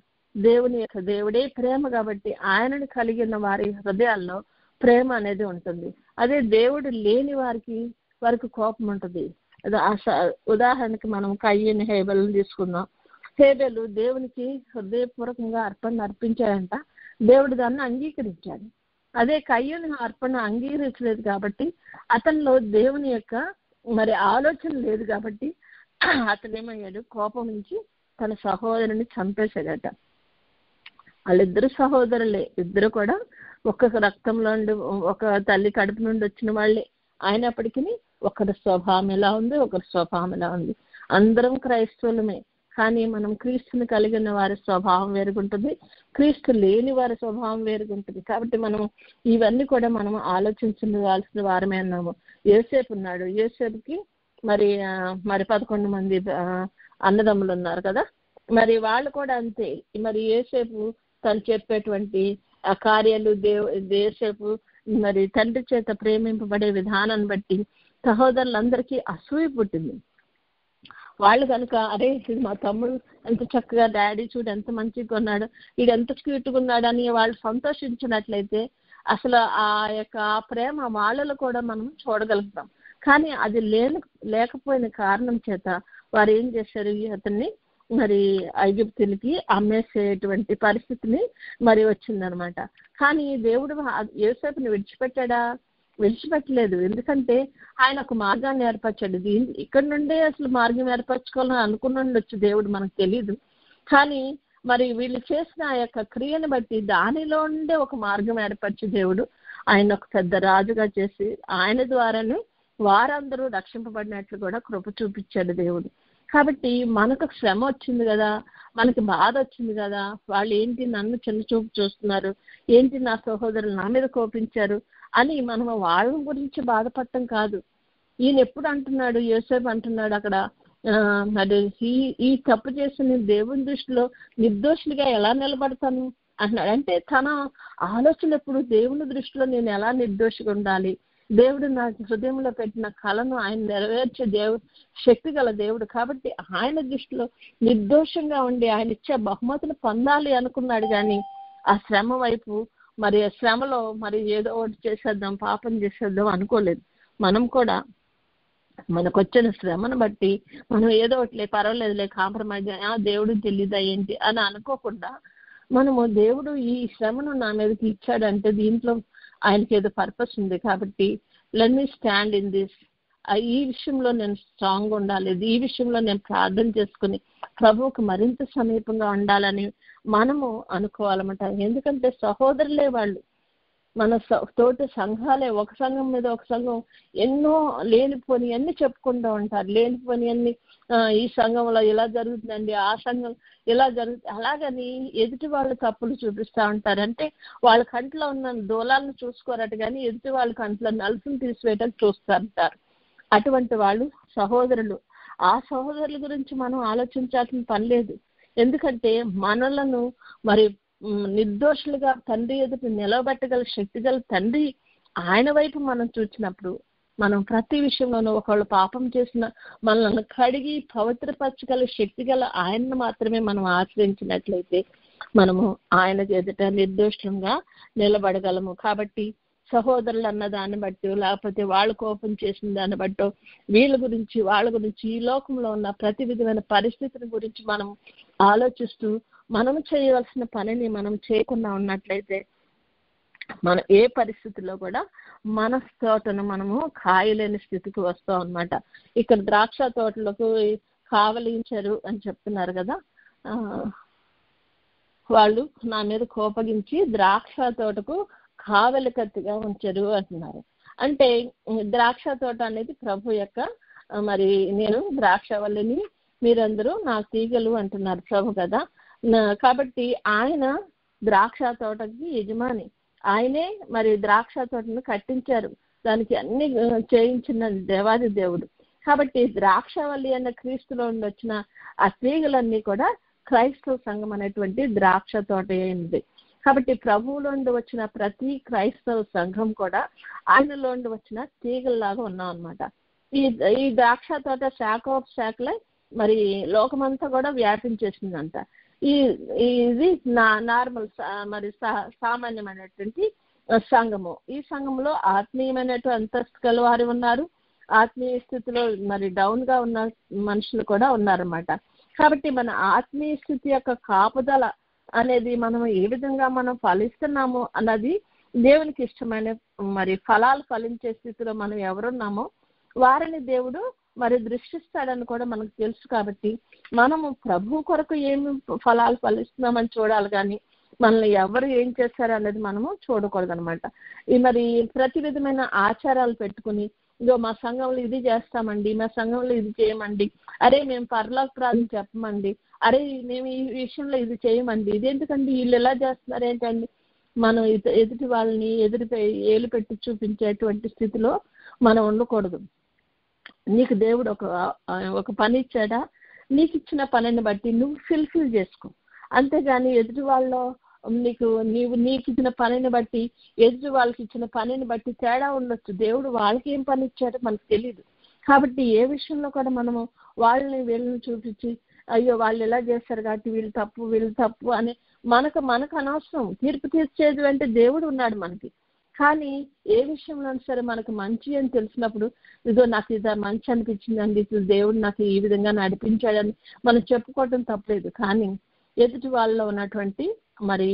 దేవుడే ప్రేమ కాబట్టి ఆయనను కలిగిన వారి హృదయాల్లో ప్రేమ అనేది ఉంటుంది. అదే దేవుడు లేని వారికి కోపం ఉంటుంది. ఉదాహరణకి మనం కయ్యని హేబెల్ని తీసుకుందాం. హేబెలు దేవునికి హృదయపూర్వకంగా అర్పించాడంట, దేవుడు దాన్ని అంగీకరించాడు. అదే కయ్యని అర్పణ అంగీకరించలేదు కాబట్టి అతనిలో దేవుని యొక్క మరి ఆలోచన లేదు కాబట్టి అతను ఏమయ్యాడు, కోపం నుంచి తన సహోదరుని చంపేశాడట. వాళ్ళిద్దరు సహోదరులే, ఇద్దరు కూడా ఒక్క రక్తంలో ఒక తల్లి కడుపు నుండి వచ్చిన వాళ్ళే అయినప్పటికీ ఒకరి స్వభావం ఎలా ఉంది, ఒకరి స్వభావం ఎలా ఉంది. అందరం క్రైస్తవులమే, కానీ మనం క్రీస్తుని కలిగిన వారి స్వభావం వేరుగుంటుంది, క్రీస్తు లేని వారి స్వభావం వేరుగుంటుంది. కాబట్టి మనం ఇవన్నీ కూడా మనం ఆలోచించవలసిన వారమే అన్నాము. యోసేపు ఉన్నాడు, యోసేపుకి మరి 11 మంది అన్నదమ్ములు ఉన్నారు కదా, మరి వాళ్ళు కూడా అంతే. మరి యోసేపు తను చెప్పేటువంటి ఆ కార్యాలు యోసేపు మరి తండ్రి చేత ప్రేమింపబడే విధానాన్ని బట్టి సహోదరులందరికీ అసూయ పుట్టింది. వాళ్ళు కనుక అరే ఇది మా తమ్ముడు ఎంత చక్కగా, డాడీ చూడు ఎంత మంచిగా ఉన్నాడు, వీడు ఎంత క్యూట్గా ఉన్నాడు అని వాళ్ళు సంతోషించినట్లయితే అసలు ఆ యొక్క ప్రేమ వాళ్ళలో కూడా మనం చూడగలుగుతాం. కానీ అది లేకపోయిన కారణం చేత వారు ఏం చేశారు, అతన్ని మరి ఐగుప్తులకి అమ్మేసేటువంటి పరిస్థితిని మరి వచ్చిందనమాట. కానీ దేవుడు యోసేపుని విడిచిపెట్టాడా? విడిచిపెట్టలేదు. ఎందుకంటే ఆయన ఒక మార్గాన్ని ఏర్పరచాడు. ఇక్కడ నుండే అసలు మార్గం ఏర్పరచుకోవాలని అనుకున్నొచ్చు దేవుడు, మనకు తెలీదు. కానీ మరి వీళ్ళు చేసిన ఆ యొక్క క్రియను బట్టి దానిలో ఉండే ఒక మార్గం ఏర్పరిచి దేవుడు ఆయన ఒక పెద్ద రాజుగా చేసి ఆయన ద్వారానే వారందరూ రక్షింపబడినట్లు కూడా కృప చూపించాడు దేవుడు. కాబట్టి మనకు శ్రమ వచ్చింది కదా, మనకి బాధ వచ్చింది కదా, వాళ్ళు ఏంటి నన్ను చిన్న చూపు చూస్తున్నారు, ఏంటి నా సహోదరులు నా మీద కోపించారు అని మనం వాళ్ళ గురించి బాధపడటం కాదు. ఈయన ఎప్పుడు అంటున్నాడు, యోసేపు అంటున్నాడు అక్కడ, మరి ఈ తప్పు చేసి నేను దేవుని దృష్టిలో నిర్దోషులుగా ఎలా నిలబడతాను అంటున్నాడు. అంటే తన ఆలోచన ఎప్పుడు దేవుని దృష్టిలో నేను ఎలా నిర్దోషిగా ఉండాలి, దేవుడు నా హృదయంలో పెట్టిన కళను ఆయన నెరవేర్చే శక్తి గల దేవుడు కాబట్టి ఆయన దృష్టిలో నిర్దోషంగా ఉండి ఆయన ఇచ్చే బహుమతులు పొందాలి అనుకున్నాడు. కానీ ఆ శ్రమ వైపు మరి శ్రమలో మరి ఏదో ఒకటి చేసేద్దాం, పాపం చేసేద్దాం అనుకోలేదు. మనం కూడా మనకు వచ్చిన శ్రమను బట్టి మనం ఏదో ఒకటిలే పర్వాలేదులే కాంప్రమైజ్ దేవుడు తెలీదా ఏంటి అని అనుకోకుండా మనము దేవుడు ఈ శ్రమను నా మీదకి ఇచ్చాడంటే దీంట్లో ఆయనకి ఏదో పర్పస్ ఉంది కాబట్టి let me stand in this, ఈ విషయంలో నేను స్ట్రాంగ్ ఉండాలి, ఈ విషయంలో నేను ప్రార్థన చేసుకుని ప్రభువుకు మరింత సమీపంగా ఉండాలని మనము అనుకోవాలన్నమాట. ఎందుకంటే సహోదరులే వాళ్ళు, మన తోటి సంఘాలే, ఒక సంఘం మీద ఒక సంఘం ఎన్నో లేనిపోని అన్ని చెప్పుకుంటూ ఉంటారు. లేనిపోని అన్ని ఈ సంఘంలో ఇలా జరుగుతుందండి, ఆ సంఘం ఇలా జరుగుతుంది, అలాగని ఎదుటి వాళ్ళు తప్పులు చూపిస్తూ ఉంటారు. అంటే వాళ్ళ కంట్లో ఉన్న దూలాలను చూసుకోరట కానీ ఎదుటి వాళ్ళ కంట్లో నలుసును తీసివేయటానికి చూస్తూ ఉంటారు. అటువంటి వాళ్ళు సహోదరులు. ఆ సహోదరుల గురించి మనం ఆలోచించాల్సిన పని లేదు. ఎందుకంటే మనలను మరి నిర్దోషులుగా తండ్రి ఎదుట నిలబెట్టగల శక్తి గల తండ్రి ఆయన వైపు మనం చూసినప్పుడు మనం ప్రతి విషయంలోనూ ఒకళ్ళు పాపం చేసిన మనల్ని కడిగి పవిత్రపరచగల శక్తి గల ఆయన్ని మాత్రమే మనం ఆశ్రయించినట్లయితే మనము ఆయన ఎదుట నిర్దోషంగా నిలబడగలము. కాబట్టి సహోదరులు అన్న దాన్ని బట్టి లేకపోతే వాళ్ళు కోపం చేసిన దాన్ని బట్టో వీళ్ళ గురించి వాళ్ళ గురించి ఈ లోకంలో ఉన్న ప్రతి విధమైన పరిస్థితిని గురించి మనం ఆలోచిస్తూ మనము చేయవలసిన పనిని మనం చేయకుండా ఉన్నట్లయితే మనం ఏ పరిస్థితుల్లో కూడా మన తోటను మనము కాయలేని స్థితికి వస్తాం అన్నమాట. ఇక్కడ ద్రాక్ష తోటలకు కావలించారు అని చెప్తున్నారు కదా, వాళ్ళు నా మీద కోపగించి ద్రాక్ష తోటకు కావలి కత్తిగా ఉంచారు అంటున్నారు. అంటే ద్రాక్ష తోట అనేది ప్రభు యొక్క మరి నేను ద్రాక్షవల్లిని మీరందరూ నా తీగలు అంటున్నారు ప్రభు కదా. కాబట్టి ఆయన ద్రాక్ష తోటకి యజమాని, ఆయనే మరి ద్రాక్ష తోటను కట్టించారు, దానికి అన్ని చేయించిన దేవాది దేవుడు. కాబట్టి ద్రాక్షవల్లి అన్న క్రీస్తులో నుండి వచ్చిన ఆ తీగలన్నీ కూడా క్రైస్తవ సంఘం అనేటువంటి ద్రాక్ష తోట అయింది. కాబట్టి ప్రభువులో నుండి వచ్చిన ప్రతి క్రైస్తవ సంఘం కూడా ఆయనలో నుండి వచ్చిన తీగల్లాగా ఉన్నాం అనమాట. ఈ ద్రాక్ష తోట శాఖలే మరి లోకమంతా కూడా వ్యాపించేసిందంట. ఇది నార్మల్ మరి సామాన్యమైనటువంటి సంఘము. ఈ సంఘంలో ఆత్మీయమైనటువంటి అంతస్తు గల వారు ఉన్నారు, ఆత్మీయ స్థితిలో మరి డౌన్ గా ఉన్న మనుషులు కూడా ఉన్నారన్నమాట. కాబట్టి మన ఆత్మీయ స్థితి యొక్క కాపుదల అనేది మనం ఏ విధంగా మనం ఫలిస్తున్నామో అన్నది దేవునికి ఇష్టమైన మరి ఫలాలు ఫలించే స్థితిలో మనం ఎవరున్నామో వారిని దేవుడు మరి దృష్టిస్తాడని కూడా మనకు తెలుసు. కాబట్టి మనము ప్రభు కొరకు ఏమి ఫలాలు ఫలిస్తున్నామని చూడాలి కానీ మనల్ని ఎవరు ఏం చేస్తారు అనేది మనము చూడకూడదు అనమాట. ఈ మరి ప్రతి విధమైన ఆచారాలు పెట్టుకుని ఇదో మా సంఘంలో ఇది చేస్తామండి, మా సంఘంలో ఇది చేయమండి, అరే మేము పరలోక ప్రార్థన చెప్పమండి, అరే మేము ఈ విషయంలో ఇది చేయమండి, ఇదేందుకండి వీళ్ళు ఎలా చేస్తున్నారు ఏంటండి, మనం ఎదుటి వాళ్ళని ఏలు పెట్టి చూపించేటువంటి స్థితిలో మనం ఉండకూడదు. నీకు దేవుడు ఒక పని ఇచ్చాడా, నీకు ఇచ్చిన పనిని బట్టి నువ్వు ఫుల్ఫిల్ చేసుకో. అంతేగాని ఎదుటి వాళ్ళలో నీకు ఇచ్చిన పనిని బట్టి ఎదుటి వాళ్ళకి ఇచ్చిన పనిని బట్టి తేడా ఉండొచ్చు. దేవుడు వాళ్ళకి ఏం పని ఇచ్చాడో మనకు తెలియదు. కాబట్టి ఏ విషయంలో కూడా మనము వీళ్ళని చూపించి అయ్యో వాళ్ళు ఎలా చేస్తారు కాబట్టి వీళ్ళు తప్పు అని మనకు అనవసరం. తీర్పు తీర్చేది అంటే దేవుడు ఉన్నాడు మనకి. కానీ ఏ విషయంలో సరే మనకు మంచి అని తెలిసినప్పుడు ఇదో నాకు ఇది మంచి అనిపించిందండి, ఇది దేవుడు నాకు ఈ విధంగా నడిపించాడని మనం చెప్పుకోవటం తప్పలేదు. కానీ ఎదుటి వాళ్ళలో ఉన్నటువంటి మరి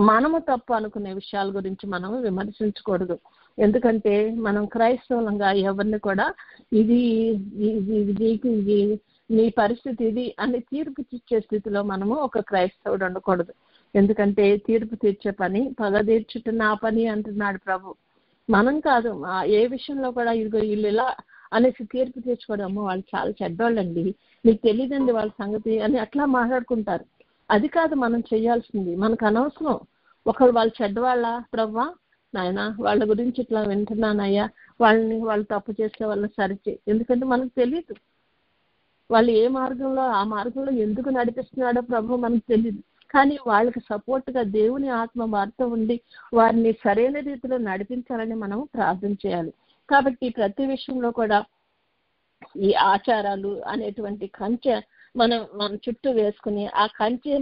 మనము తప్పు అనుకునే విషయాల గురించి మనం విమర్శించకూడదు. ఎందుకంటే మనం క్రైస్తవులంగా ఎవరిని కూడా ఇది నీకు నీ పరిస్థితి ఇది అని తీర్పు ఇచ్చే స్థితిలో మనము ఒక క్రైస్తవుడు ఉండకూడదు. ఎందుకంటే తీర్పు తీర్చే పని పగ తీర్చుట నా పని అంటున్నాడు ప్రభు. మనం కాదు ఏ విషయంలో కూడా ఇదిగో వీళ్ళు ఇలా అనేసి తీర్పు తీర్చుకోవడము వాళ్ళు చాలా చెడ్డోళ్ళండి, మీకు తెలియదండి వాళ్ళ సంగతి అని అట్లా మాట్లాడుకుంటారు. అది కాదు మనం చేయాల్సింది. మనకు అనవసరం ఒకరు వాళ్ళు చెడ్డవాళ్ళ ప్రభా నాయన వాళ్ళ గురించి ఇట్లా వింటున్నానయ్యా, వాళ్ళు తప్పు చేస్తే వాళ్ళని సరిచే. ఎందుకంటే మనకు తెలియదు వాళ్ళు ఏ మార్గంలో ఆ మార్గంలో ఎందుకు నడిపిస్తున్నాడో ప్రభు మనకు తెలియదు. కానీ వాళ్ళకి సపోర్ట్గా దేవుని ఆత్మ వారితో ఉండి వారిని సరైన రీతిలో నడిపించాలని మనం ప్రార్థన చేయాలి. కాబట్టి ప్రతి విషయంలో కూడా ఈ ఆచారాలు అనేటువంటి కంచె మన చుట్టూ వేసుకుని ఆ కంచె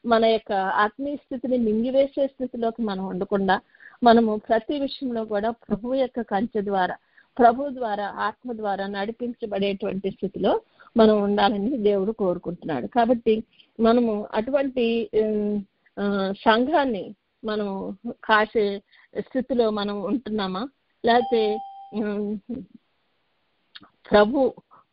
మన యొక్క ఆత్మీయ స్థితిని మింగివేసే స్థితిలోకి మనం ఉండకుండా మనము ప్రతి విషయంలో కూడా ప్రభు యొక్క కంచె ద్వారా ప్రభు ద్వారా ఆత్మ ద్వారా నడిపించబడేటువంటి స్థితిలో మనం ఉండాలని దేవుడు కోరుకుంటున్నాడు. కాబట్టి మనము అటువంటి సంఘాన్ని మనం కాసే స్థితిలో మనం ఉంటున్నామా, లేకపోతే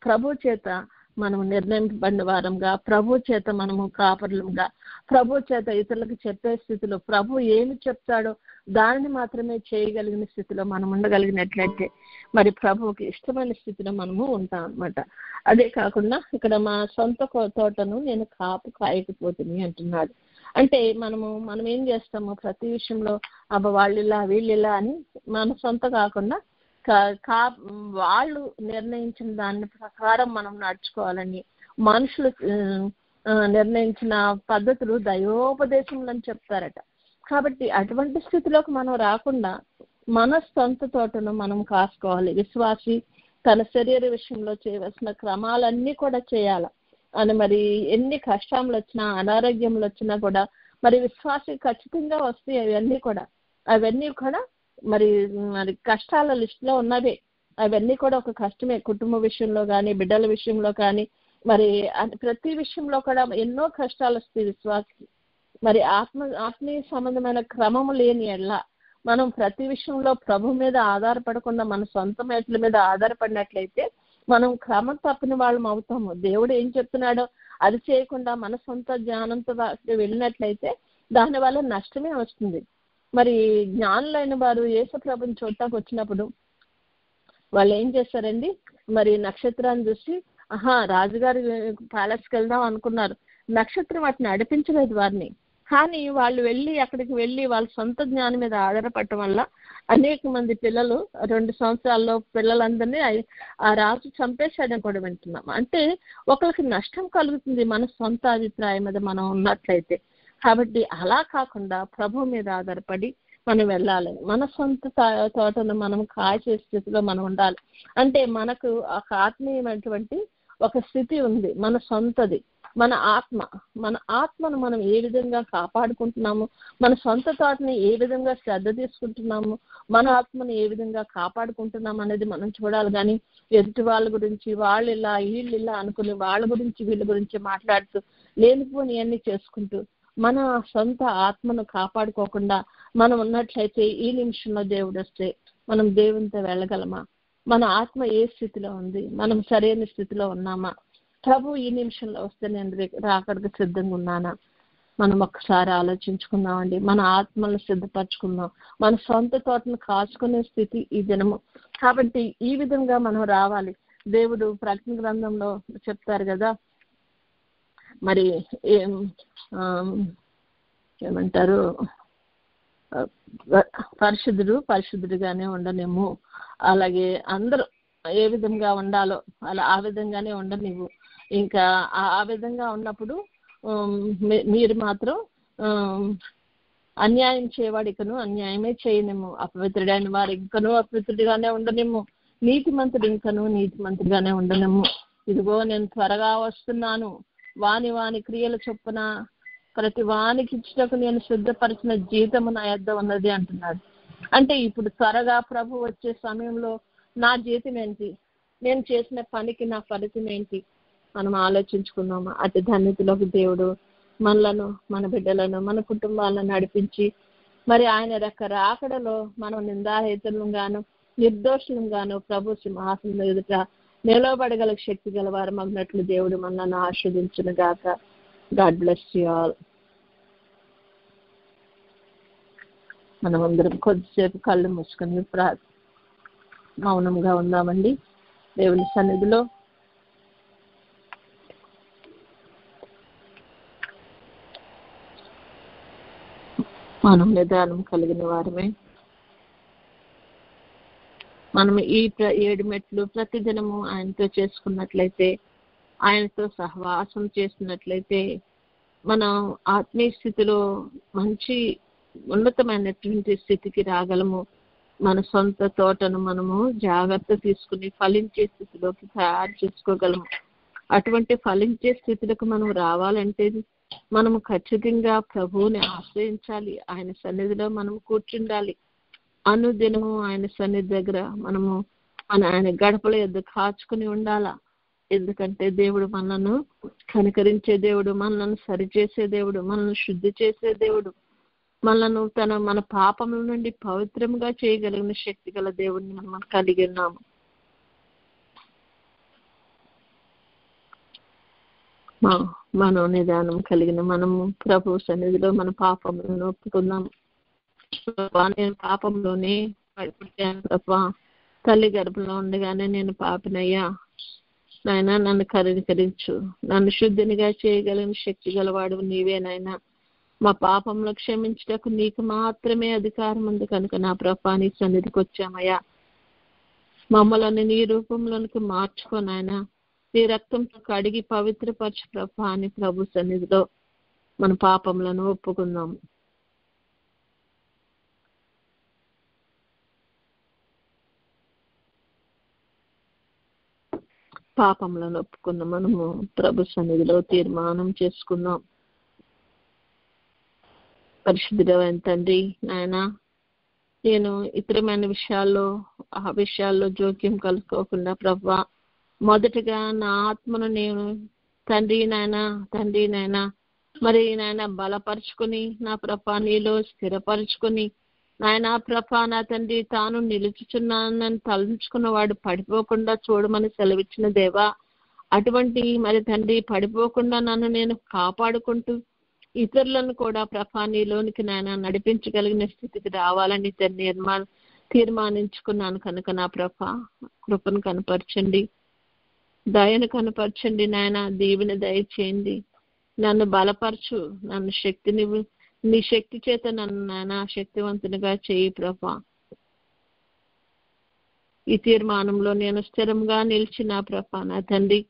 ప్రభు చేత మనము నిర్ణయింపబడిన వారంగా, ప్రభు చేత మనము కాపరులంగా, ప్రభు చేత ఇతరులకు చెప్పే స్థితిలో ప్రభు ఏమి చెప్తాడో దానిని మాత్రమే చేయగలిగిన స్థితిలో మనం ఉండగలిగినట్లయితే మరి ప్రభువుకి ఇష్టమైన స్థితిలో మనము ఉంటాం అన్నమాట. అదే కాకుండా ఇక్కడ మా సొంత తోటను నేను కాయకపోతుంది అంటున్నాడు. అంటే మనం ఏం చేస్తాము ప్రతి విషయంలో వాళ్ళిలా వీళ్ళిలా అని మన సొంత కాకుండా వాళ్ళు నిర్ణయించిన దాని ప్రకారం మనం నడుచుకోవాలని, మనుషులు నిర్ణయించిన పద్ధతులు దైవోపదేశంలో చెప్తారట. కాబట్టి అటువంటి స్థితిలోకి మనం రాకుండా మన సొంత తోటను మనం కాసుకోవాలి. విశ్వాసి తన శరీర విషయంలో చేయవలసిన క్రమాలన్నీ కూడా చేయాలి అని. మరి ఎన్ని కష్టాలు వచ్చినా అనారోగ్యములు వచ్చినా కూడా మరి విశ్వాసి ఖచ్చితంగా వస్తాయి. అవన్నీ కూడా మరి కష్టాల లిస్టులో ఉన్నవే. అవన్నీ కూడా ఒక కష్టమే. కుటుంబ విషయంలో కానీ, బిడ్డల విషయంలో కానీ, మరి ప్రతి విషయంలో కూడా ఎన్నో కష్టాలు వస్తాయి విశ్వాసికి. మరి ఆత్మీయ సంబంధమైన క్రమము లేని ఎడల మనం ప్రతి విషయంలో ప్రభు మీద ఆధారపడకుండా మన సొంత మేట్ల మీద ఆధారపడినట్లయితే మనం క్రమం తప్పిన వాళ్ళం అవుతాము. దేవుడు ఏం చెప్తున్నాడో అది చేయకుండా మన సొంత జ్ఞానంతో వెళ్ళినట్లయితే దానివల్ల నష్టమే వస్తుంది. మరి జ్ఞానులైన వారు యేసు ప్రభుని చూడటానికి వచ్చినప్పుడు వాళ్ళు ఏం చేస్తారండి, మరి నక్షత్రాన్ని చూసి రాజుగారి ప్యాలెస్కి వెళ్దాం అనుకున్నారు. నక్షత్రం వాటిని నడిపించలేదు వారిని. కానీ వాళ్ళు అక్కడికి వెళ్ళి వాళ్ళ సొంత జ్ఞానం మీద ఆధారపడటం వల్ల అనేక మంది పిల్లలు 2 సంవత్సరాల్లో పిల్లలందరినీ ఆ రాజు చంపేశాడని కూడా వింటున్నాం. అంటే ఒకరికి నష్టం కలుగుతుంది మన సొంత అభిప్రాయం మీద మనం ఉన్నట్లయితే. కాబట్టి అలా కాకుండా ప్రభు మీద ఆధారపడి మనం వెళ్ళాలి. మన సొంత తోటను మనం కాసే స్థితిలో మనం ఉండాలి. అంటే మనకు ఒక ఆత్మీయమైనటువంటి ఒక స్థితి ఉంది, మన సొంతది, మన ఆత్మను మనం ఏ విధంగా కాపాడుకుంటున్నాము, మన సొంత తోటని ఏ విధంగా శ్రద్ధ తీసుకుంటున్నాము, మన ఆత్మను ఏ విధంగా కాపాడుకుంటున్నాము అనేది మనం చూడాలి. కానీ ఎదుటి వాళ్ళ గురించి వాళ్ళు ఇలా వీళ్ళు ఇలా అనుకుని వాళ్ళ గురించి వీళ్ళ గురించి మాట్లాడుతూ లేనిపోని అన్ని చేసుకుంటూ మన సొంత ఆత్మను కాపాడుకోకుండా మనం ఉన్నట్లయితే ఈ నిమిషంలో దేవుడు వస్తే మనం దేవునితో వెళ్ళగలమా? మన ఆత్మ ఏ స్థితిలో ఉంది? మనం సరైన స్థితిలో ఉన్నామా? ప్రభు ఈ నిమిషంలో వస్తే నేను రాకడికి సిద్ధంగా ఉన్నానా? మనం ఒక్కసారి ఆలోచించుకుందామండి. మన ఆత్మను సిద్ధపరచుకుందాం. మన సొంత తోటను కాచుకునే స్థితి ఈ దినము. కాబట్టి ఈ విధంగా మనం రావాలి. దేవుడు ప్రకటన గ్రంథంలో చెప్తారు కదా, మరి ఏమంటారు, పరిశుద్ధుడిగానే ఉండనేమో, అలాగే అందరూ ఏ విధంగా ఉండాలో ఆ విధంగానే ఉండనివ్వు. ఇంకా ఆ విధంగా ఉన్నప్పుడు మీరు మాత్రం అన్యాయం చేయవాడు ఇకను అన్యాయమే చేయనేమో, అపవిత్రుడైన వారు ఇంకనూ అపవిత్రుడిగానే ఉండనేమో, నీతిమంతుడు ఇంకనూ నీతిమంతుడిగానే ఉండనేమో. ఇదిగో నేను త్వరగా వస్తున్నాను, వాని క్రియల చొప్పున ప్రతి వానికి ఇచ్చినకు నేను సిద్ధపరిచిన జీతము నా యొద్ద ఉన్నది అంటున్నాడు. అంటే ఇప్పుడు త్వరగా ప్రభు వచ్చే సమయంలో నా జీతం ఏంటి, నేను చేసిన పనికి నా ఫలితం ఏంటి మనం ఆలోచించుకున్నాము. అతి ధన్యతలోకి దేవుడు మనలను, మన బిడ్డలను, మన కుటుంబాలను నడిపించి మరి ఆయన రాకడలో మనం నిందారహితులను గాను నిర్దోషులను గాను ప్రభు సింహాసనం ఎదుట నిలవబడగల శక్తి గల వారు మగ్నట్లు దేవుడు మనల్ని ఆశీర్వదించును గాక. God bless you all. మనమందరం కొద్దిసేపు కళ్ళు మూసుకొని మౌనంగా ఉందామండి దేవుని సన్నిధిలో. మనం నిదానం కలిగిన వారమే. మనం ఈ 7 మెట్లు ప్రతిదినము ఆయనతో చేసుకున్నట్లయితే, ఆయనతో సహవాసం చేస్తున్నట్లయితే మనం ఆత్మీయ స్థితిలో మంచి ఉన్నతమైనటువంటి స్థితికి రాగలము. మన సొంత తోటను మనము జాగ్రత్త తీసుకుని ఫలించే స్థితిలోకి తయారు చేసుకోగలము. అటువంటి ఫలించే స్థితిలోకి మనం రావాలంటే మనము ఖచ్చితంగా ప్రభువుని ఆశ్రయించాలి. ఆయన సన్నిధిలో మనం కూర్చుండాలి. అనుదినము ఆయన సన్నిధి దగ్గర మనము ఆయన గడపల యొద్ద కాచుకుని ఉండాలా. ఎందుకంటే దేవుడు మనలను కనికరించే దేవుడు, మనలను సరిచేసే దేవుడు, మనల్ని శుద్ధి చేసే దేవుడు, మనలను మన పాపముల నుండి పవిత్రంగా చేయగలిగిన శక్తి గల దేవుడిని మనం కలిగి ఉన్నాము. మనం నిదానం కలిగిన మనము ప్రభు సన్నిధిలో మన పాపములను ఒప్పుకుందాము. నేను పాపంలోనే పడిపోయాను ప్రభా, తల్లి గర్భంలో ఉండగానే నేను పాపినయ్యా, నాయన నన్ను కనికరించు, నన్ను శుద్ధినిగా చేయగలిగిన శక్తి గలవాడు నీవేనాయన. మా పాపంలో క్షమించటకు నీకు మాత్రమే అధికారం ఉంది కనుక నా ప్రభా నీ సన్నిధికి వచ్చామయ్యా. మమ్మల్ని నీ రూపంలోనికి మార్చుకోనాయన, నీ రక్తంతో కడిగి పవిత్రపరచు ప్రభా అని ప్రభు సన్నిధిలో మన పాపములను ఒప్పుకుందాం. పాపములను ఒప్పుకున్న మనము ప్రభు సన్నిధిలో తీర్మానం చేసుకుందాం. పరిశుద్ధుడైన తండ్రి, నాయన నేను ఇతరమైన ఆ విషయాల్లో జోక్యం కలుసుకోకుండా ప్రభువా మొదటగా నా ఆత్మను నేను తండ్రి నాయన మరి నాయన బలపరుచుకొని నా ప్రభా నీలో స్థిరపరుచుకొని నాయన ప్రభా నా తండ్రి తాను నిలుచుచున్నానని తలంచుకున్న వాడు పడిపోకుండా చూడమని సెలవిచ్చిన దేవా, అటువంటి మరి తండ్రి పడిపోకుండా నన్ను నేను కాపాడుకుంటూ ఇతరులను కూడా ప్రభా నీలోనికి నాయన నడిపించగలిగిన స్థితికి రావాలని తీర్మానించుకున్నాను కనుక నా ప్రభా కృపను కనపరచండి, దయను కనపరచండి నాయన, దీవెన దయచేయండి, నన్ను బలపరచు, నన్ను నీ శక్తి చేత నన్ను నాయన శక్తివంతునిగా చేయి ప్రభా. ఈ తీర్మానంలో నేను స్థిరంగా నిలిచిన ప్రభా నా తండ్రి,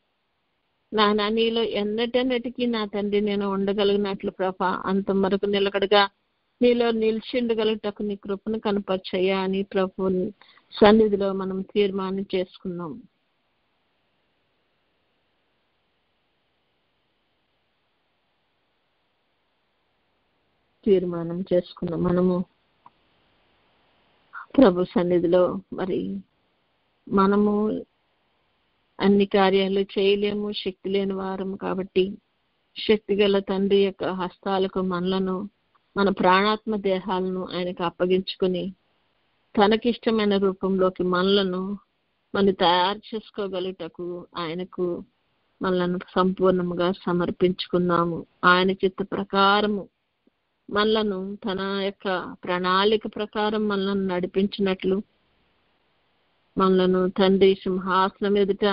నాయన నీలో ఎన్నటన్నిటికీ నా తండ్రి నేను ఉండగలిగినట్లు ప్రభా అంత వరకు నిలకడగా నీలో నిలిచిండగలుగుటకు నీ కృపను కనపరచయ్యా అని ప్రభు సన్నిధిలో మనం తీర్మానం చేసుకున్నాం. మనము ప్రభు సన్నిధిలో మరి మనము అన్ని కార్యాలు చేయలేము, శక్తి లేని వారము కాబట్టి శక్తిగల తండ్రి యొక్క హస్తాలకు మనలను మన ప్రాణాత్మ దేహాలను ఆయనకు అప్పగించుకుని తనకిష్టమైన రూపంలోకి మనం తయారు చేసుకోగలుగుటకు ఆయనకు మనలను సంపూర్ణంగా సమర్పించుకున్నాము. ఆయన చిత్త ప్రకారము మనలను తన యొక్క ప్రణాళిక ప్రకారం మనలను నడిపించినట్లు మనలను తండ్రి సింహాసనం ఎదుట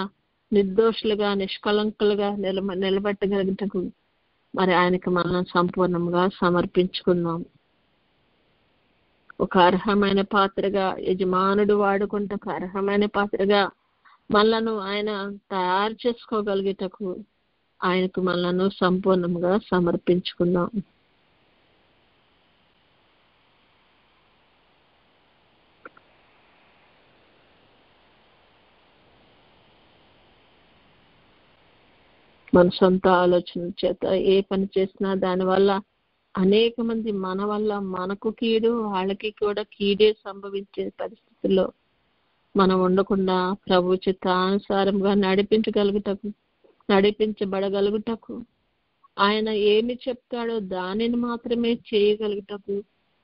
నిర్దోషులుగా నిష్కలంకులుగా నిలబెట్టగలిగినకు మరి ఆయనకు మనం సంపూర్ణంగా సమర్పించుకుందాం. ఒక అర్హమైన పాత్రగా యజమానుడు వాడుకుంటే ఒక అర్హమైన పాత్రగా మనలను ఆయన తయారు చేసుకోగలిగేటకు ఆయనకు మనలను సంపూర్ణంగా సమర్పించుకుందాం. మన సొంత ఆలోచన చేత ఏ పని చేసినా దానివల్ల అనేక మంది మన వల్ల మనకు కీడు, వాళ్ళకి కూడా కీడే సంభవించే పరిస్థితుల్లో మనం ఉండకుండా ప్రభు చిత్తానుసారంగా నడిపించబడగలుగుటకు, ఆయన ఏమి చెప్తాడో దానిని మాత్రమే చేయగలుగుటకు,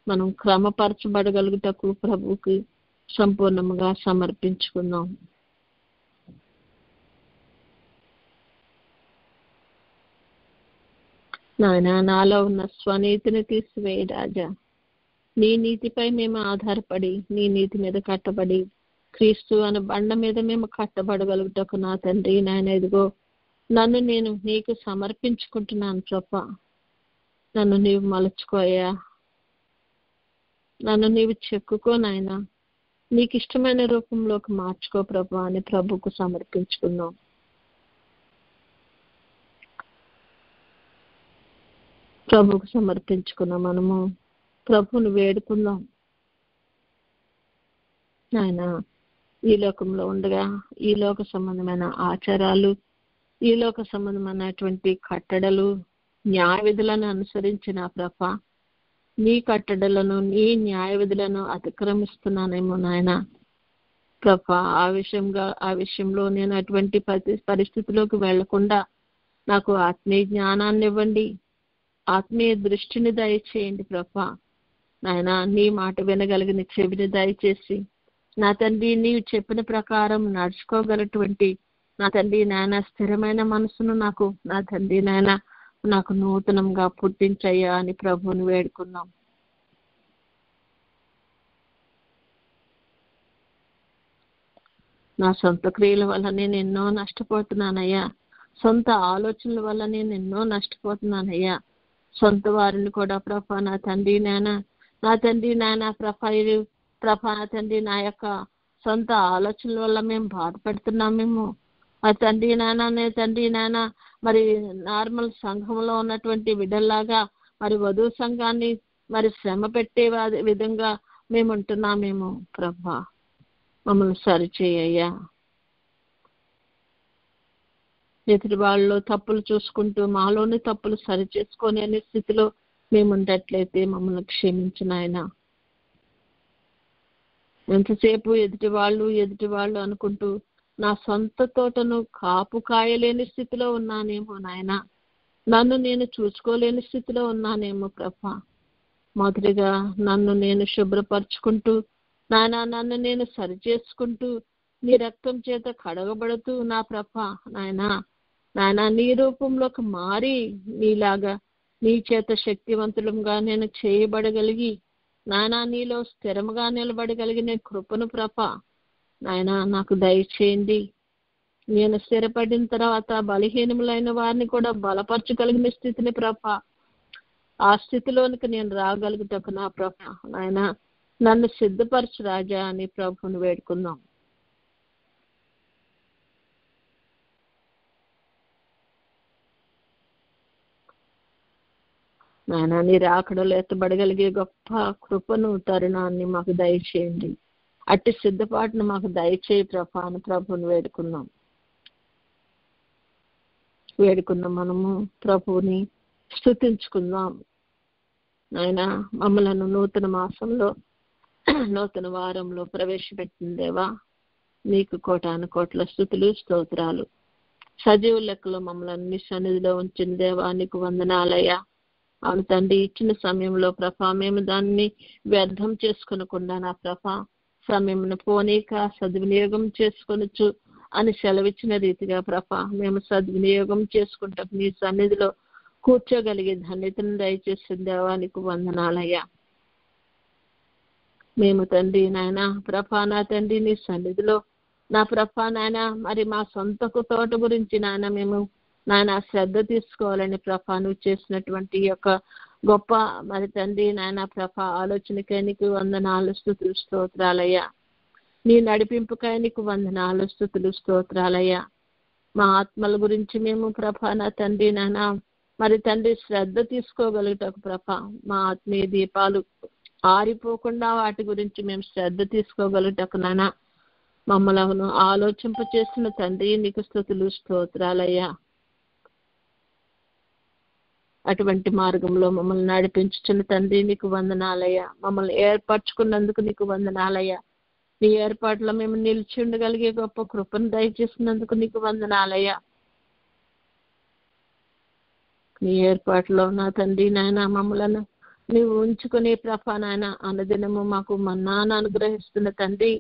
మనం క్రమపరచబడగలుగుటకు ప్రభుకి సంపూర్ణంగా సమర్పించుకుందాం. నాయన, నాలో ఉన్న స్వనీతిని తీసివేయి రాజా. నీ నీతిపై మేము ఆధారపడి, నీ నీతి మీద కట్టబడి, క్రీస్తు అనే బండ మీద మేము కట్టబడగలుగుటకు నా తండ్రి నాయన, ఇదిగో నన్ను నేను నీకు సమర్పించుకుంటున్నాను ప్రభా. నన్ను నీవు మలుచుకోయా, నన్ను నీవు చెక్కుకో నాయన, నీకు ఇష్టమైన రూపంలోకి మార్చుకో ప్రభా అని ప్రభుకు సమర్పించుకుందాం. ప్రభుకు సమర్పించుకున్నాం. మనము ప్రభువును వేడుకుందాం. ఆయన ఈ లోకంలో ఉండగా ఈ లోక సంబంధమైన ఆచారాలు, ఈ లోక సంబంధమైనటువంటి కట్టడలు, న్యాయ విధులను అనుసరించిన ప్రభ, నీ కట్టడలను, నీ న్యాయ విధులను అతిక్రమిస్తున్నానేమో నాయన ప్రభ. ఆ విషయంలో నేను అటువంటి పరిస్థితిలోకి వెళ్లకుండా నాకు ఆత్మీయ జ్ఞానాన్ని ఇవ్వండి, ఆత్మీయ దృష్టిని దయచేయండి ప్రభా. నాయన, నీ మాట వినగలిగిన చెవిని దయచేసి నా తండ్రి నీవు చెప్పిన ప్రకారం నడుచుకోగలటువంటి నా తండ్రి నాయన స్థిరమైన మనసును నాకు నా తండ్రి నాయన నాకు నూతనంగా పుట్టించయ్యా అని ప్రభువుని వేడుకుందాం. నా సొంత క్రియల వల్ల నేను ఎన్నో నష్టపోతున్నానయ్యా, సొంత ఆలోచనల వల్ల నేను ఎన్నో నష్టపోతున్నానయ్యా. సొంత వారిని కూడా ప్రభా నా తండ్రి నాయన ప్రభా నా తండ్రి నా యొక్క సొంత ఆలోచనల వల్ల మేము బాధపడుతున్నామేమో. ఆ తండ్రి నాయన మరి నార్మల్ సంఘంలో ఉన్నటువంటి బిడ్డల్లాగా మరి వధువు సంఘాన్ని మరి శ్రమ పెట్టే విధంగా మేము ఉంటున్నామేమో ప్రభా. మమ్మల్ని సరిచేయ్యా. ఎదుటి వాళ్ళలో తప్పులు చూసుకుంటూ మాలోని తప్పులు సరి చేసుకొని అనే స్థితిలో మేము ఉండట్లయితే మమ్మల్ని క్షమించు నాయనా. ఎంతసేపు ఎదుటి వాళ్ళు అనుకుంటూ నా సొంత తోటను కాపు కాయలేని స్థితిలో ఉన్నానేమో నాయన, నన్ను నేను చూసుకోలేని స్థితిలో ఉన్నానేమో ప్రభా. మొదటిగా నన్ను నేను శుభ్రపరచుకుంటూ నాయన, నన్ను నేను సరి చేసుకుంటూ నీ రక్తం చేత కడగబడుతూ నా ప్రభా నాయన నీ రూపంలోకి మారి నీలాగా నీ చేత శక్తివంతులంగా నేను చేయబడగలిగి నాయన నీలో స్థిరముగా నిలబడగలిగిన కృపను ప్రభా నాయన నాకు దయచేయండి. నేను స్థిరపడిన తర్వాత బలహీనములైన వారిని కూడా బలపరచగలిగిన స్థితిని ప్రభా, ఆ స్థితిలోనికి నేను రాగలుగుటకు నా ప్రభా నాయన నన్ను సిద్ధపరచు రాజా అని ప్రభువుని వేడుకుందాం. నాయన నీ రాకడలో ఎత్తబడగలిగే గొప్ప కృపను తరుణాన్ని మాకు దయచేయండి. అట్టి సిద్ధపాటును మాకు దయచేయి ప్రభా అని ప్రభువుని వేడుకుందాం. మనము ప్రభువుని స్తుతించుకుందాం. నాయన మమ్మలను నూతన మాసంలో నూతన వారంలో ప్రవేశపెట్టిన దేవా నీకు కోటాను కోట్ల స్తుతులు స్తోత్రాలు. సజీవ లెక్కలో మమ్మల్ని నీ సన్నిధిలో ఉంచిన దేవా నీకు వందనాలయ్యా. అవును తండ్రి, ఇచ్చిన సమయంలో ప్రభా మేము దాన్ని వ్యర్థం చేసుకొనకుండా నా ప్రభా సమయమును పోనీక సద్వినియోగం చేసుకొనొచ్చు అని సెలవిచ్చిన రీతిగా ప్రభా మేము సద్వినియోగం చేసుకుంటాం. నీ సన్నిధిలో కూర్చోగలిగే ధన్యతను దయచేసిన దేవానికి వందనాలయ్యా. మేము తండ్రి నాయన ప్రభా నా తండ్రి నీ సన్నిధిలో నా ప్రభా నాయన మరి మా సొంత తోట గురించి నాయన మేము నాయన శ్రద్ధ తీసుకోవాలని ప్రభా నువ్వు చేసినటువంటి యొక్క గొప్ప మరి తండ్రి నాయన ప్రభా ఆలోచనకై నీకు వందనాలు స్తుతులు స్తోత్రాలయ్యా. నీ నడిపింపుకై నీకు వందనాలు స్తుతులు స్తోత్రాలయ్యా. మా ఆత్మల గురించి మేము ప్రభా నా తండ్రి నాయన మరి తండ్రి శ్రద్ధ తీసుకోగలుగుటకు ప్రభా మా ఆత్మీయ దీపాలు ఆరిపోకుండా వాటి గురించి మేము శ్రద్ధ తీసుకోగలుగుటకు నాయన మమ్మలను ఆలోచింప చేసిన తండ్రి నీకు స్తుతులు స్తోత్రాలయ్యా. అటువంటి మార్గంలో మమ్మల్ని నడిపించుచున్న తండ్రి నీకు వందనాలయ్యా. మమ్మల్ని ఏర్పరచుకున్నందుకు నీకు వందనాలయ్యా. నీ ఏర్పాట్లో మేము నిలిచి ఉండగలిగే గొప్ప కృపను దయచేసినందుకు నీకు వందనాలయ్యా. నీ ఏర్పాట్లో నా తండ్రి నాయన మమ్మలను నీవు ఉంచుకునే ప్రభా నాయన అనుదినము మాకు మన్నాను అనుగ్రహిస్తున్న తండ్రి,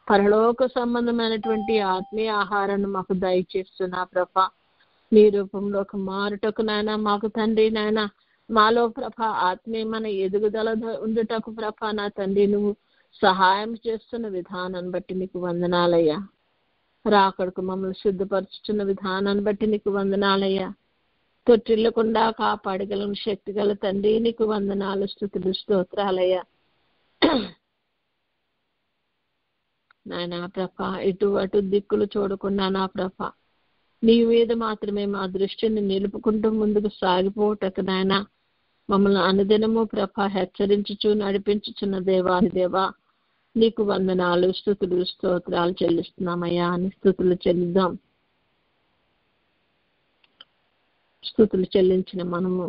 పరలోక సంబంధమైనటువంటి ఆత్మీయ ఆహారాన్ని మాకు దయచేస్తున్నా ప్రభా. నీ రూపంలో ఒక మారుటకు నాయన మాకు తండ్రి నాయన మాలో ప్రభ ఆత్మీయమైన ఎదుగుదల ఉండుటకు ప్రభ నా తండ్రి నువ్వు సహాయం చేస్తున్న విధానాన్ని బట్టి నీకు వందనాలయ్యా. రాకడకు మమ్మల్ని సిద్ధపరచుతున్న విధానాన్ని బట్టి నీకు వందనాలయ్యా. తొట్టిల్లకుండా కాపాడగలను శక్తి గల తండ్రి నీకు వందనాలు, స్తుతులు, స్తోత్రాలయ్యా. నాయన ప్రభ ఇటు అటు దిక్కులు చూడకుండా నా ప్రభ నీ మీద మాత్రమే మా దృష్టిని నిలుపుకుంటూ ముందుకు సాగిపోవటకు నాయన మమ్మల్ని అనుదినము ప్రభ హెచ్చరించుచు నడిపించుచున్న దేవాది దేవా నీకు వందనాలు, స్తుతులు, స్తోత్రాలు చెల్లిస్తున్నామయ్యా అని స్తుతులు చెల్లిద్దాం. స్తుతులు చెల్లించిన మనము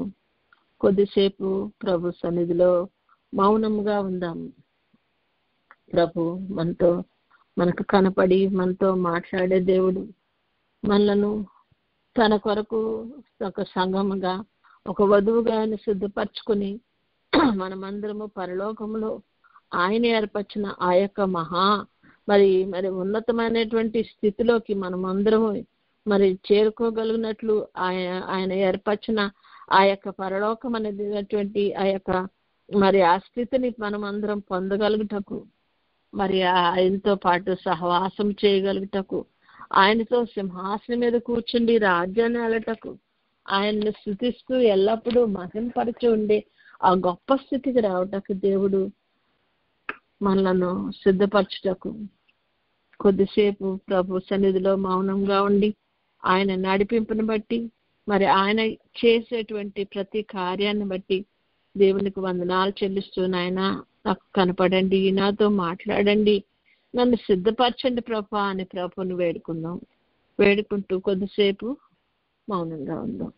కొద్దిసేపు ప్రభు సన్నిధిలో మౌనముగా ఉందాము. ప్రభు మనకు కనపడి మనతో మాట్లాడే దేవుడు, మనలను తన కొరకు ఒక సంఘముగా ఒక వధువుగా సిద్ధపరచుకుని మనమందరము పరలోకములో ఆయన ఏర్పరిచిన ఆ యొక్క మరి ఉన్నతమైనటువంటి స్థితిలోకి మనమందరము మరి చేరుకోగలిగినట్లు ఆయన ఏర్పరిచిన ఆ యొక్క పరలోకం అనేటువంటి ఆ యొక్క మరి ఆ స్థితిని మనమందరం పొందగలుగుటకు, మరి ఆయనతో పాటు సహవాసం చేయగలుగుటకు, ఆయనతో సింహాసనం మీద కూర్చుండి రాజ్యాన్ని ఏలటకు, ఆయన్ని స్తుతిస్తూ ఎల్లప్పుడూ మహిమపరచి ఉండే ఆ గొప్ప స్థితికి రావటకు దేవుడు మనలను సిద్ధపరచుటకు కొద్దిసేపు ప్రభు సన్నిధిలో మౌనంగా ఉండి ఆయన నడిపింపుని బట్టి మరి ఆయన చేసేటువంటి ప్రతి కార్యాన్ని బట్టి దేవునికి వందనాలు చెల్లిస్తూ నాయన నాకు కనపడండి, నాతో మాట్లాడండి, నన్ను సిద్ధపరచండి ప్రభా అని ప్రభుని వేడుకుంటూ కొద్దిసేపు మౌనంగా ఉందాం.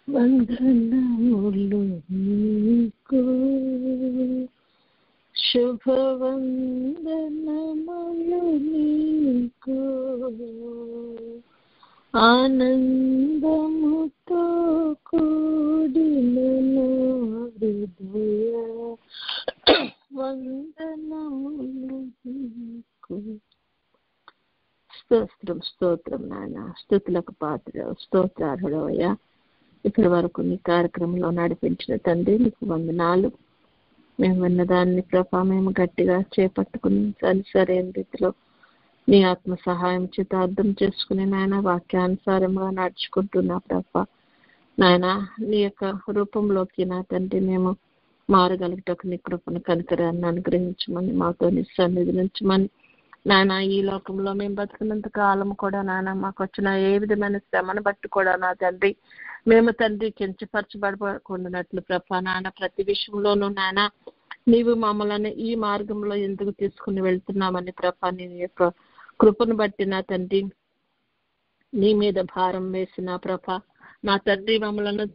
వందనములు నీకు, శుభవందనములు నీకు, ఆనందముతో కూడిన నా హృదయ వందనములు నీకు. స్తోత్రం స్తోత్రం నాయన, స్తుతులకు పాత్ర, స్తోత్రార్హుడవయ్యా. ఇప్పటి వరకు నీ కార్యక్రమంలో నడిపించిన తండ్రి నీకు వందనాలు. మేము విన్నదాన్ని ప్రభా మేము గట్టిగా చేపట్టుకుని సరైన రీతిలో నీ ఆత్మ సహాయం చేత అర్థం చేసుకుని నాయన వాక్యానుసారంగా నడుచుకుంటున్నా ప్రభా. నాయన నీ యొక్క రూపంలోకి నా తండ్రి మేము మారగలుగుటకు నీ కృపను కనికరాన్ని అనుగ్రహించమని, మాతో నీ సన్నిధి నుంచమని నాయన. ఈ లోకంలో మేము బతుకున్నంత కాలం కూడా నాయన మాకు వచ్చిన ఏ విధమైన శ్రమను బట్టి కూడా నా తండ్రి మేము తండ్రి కించపరచబడకుండానట్లు ప్రభా నాయన ప్రతి విషయంలోనూ నాయన నీవు మమ్మల్ని ఈ మార్గంలో ఎందుకు తీసుకుని వెళ్తున్నామని ప్రభా నీ యొక్క కృపను బట్టి నా తండ్రి నీ మీద భారం వేసిన ప్రభా నా తండ్రి మమ్మల్ని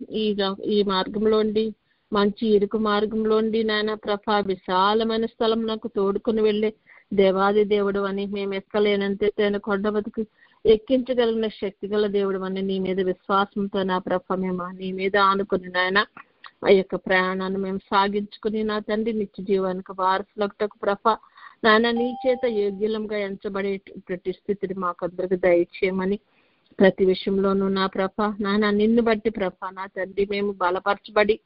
ఈ మార్గంలోండి మంచి ఇరుకు మార్గంలోండి నాయన ప్రభా విశాలమైన స్థలం నాకు తోడుకుని వెళ్ళే దేవాది దేవుడు అని, మేము ఎక్కలేనంత కొండ బతుకు ఎక్కించగలిగిన శక్తి గల దేవుడు అని నీ మీద విశ్వాసంతో నా ప్రభ మేము నీ మీద ఆనుకుని నాయన ఆ యొక్క ప్రయాణాన్ని మేము సాగించుకుని నా తండ్రి నిత్య జీవానికి వారసులకు ప్రభ నాయన నీ చేత యోగ్యులంగా ఎంచబడేటువంటి స్థితిని మాకందరికి దయచేయమని, ప్రతి విషయంలోనూ నా ప్రభ నాయన నిన్ను బట్టి ప్రభ నా తండ్రి మేము బలపరచబడి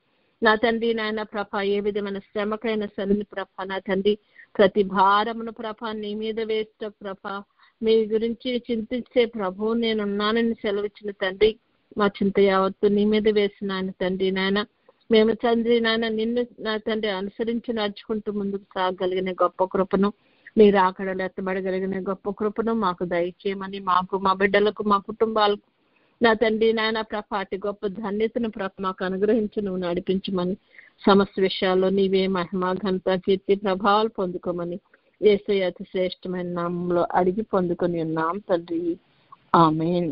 నా తండ్రి నాయన ప్రభ ఏ విధమైన శ్రమకైన సరిని ప్రభ నా తండ్రి ప్రతి భారమును ప్రభ నీ మీద వేస్త ప్రభ మీ గురించి చింతించే ప్రభు నేనున్నానని సెలవిచ్చిన తండ్రి మా చింత యావత్తు నీ మీద వేసిన ఆయన తండ్రి నాయన మేము తండ్రి నాయన నిన్ను నా తండ్రి అనుసరించి నడుచుకుంటూ ముందుకు సాగగలిగిన గొప్ప కృపను, మీరు ఆకడలు ఎత్తబడగలిగిన గొప్ప కృపను మాకు దయచేయమని, మాకు మా బిడ్డలకు మా కుటుంబాలకు నా తండ్రి నాయన ప్రభాటి గొప్ప ధన్యతను మాకు అనుగ్రహించి నువ్వు నడిపించమని, సమస్త విషయాల్లో నీవే మహిమ ఘనత కీర్తి ప్రభావాలు పొందుకోమని యేసయ్య అతి శ్రేష్టమైన నామంలో అడిగి పొందుకొని ఉన్నాం తండ్రి. ఆమేన్.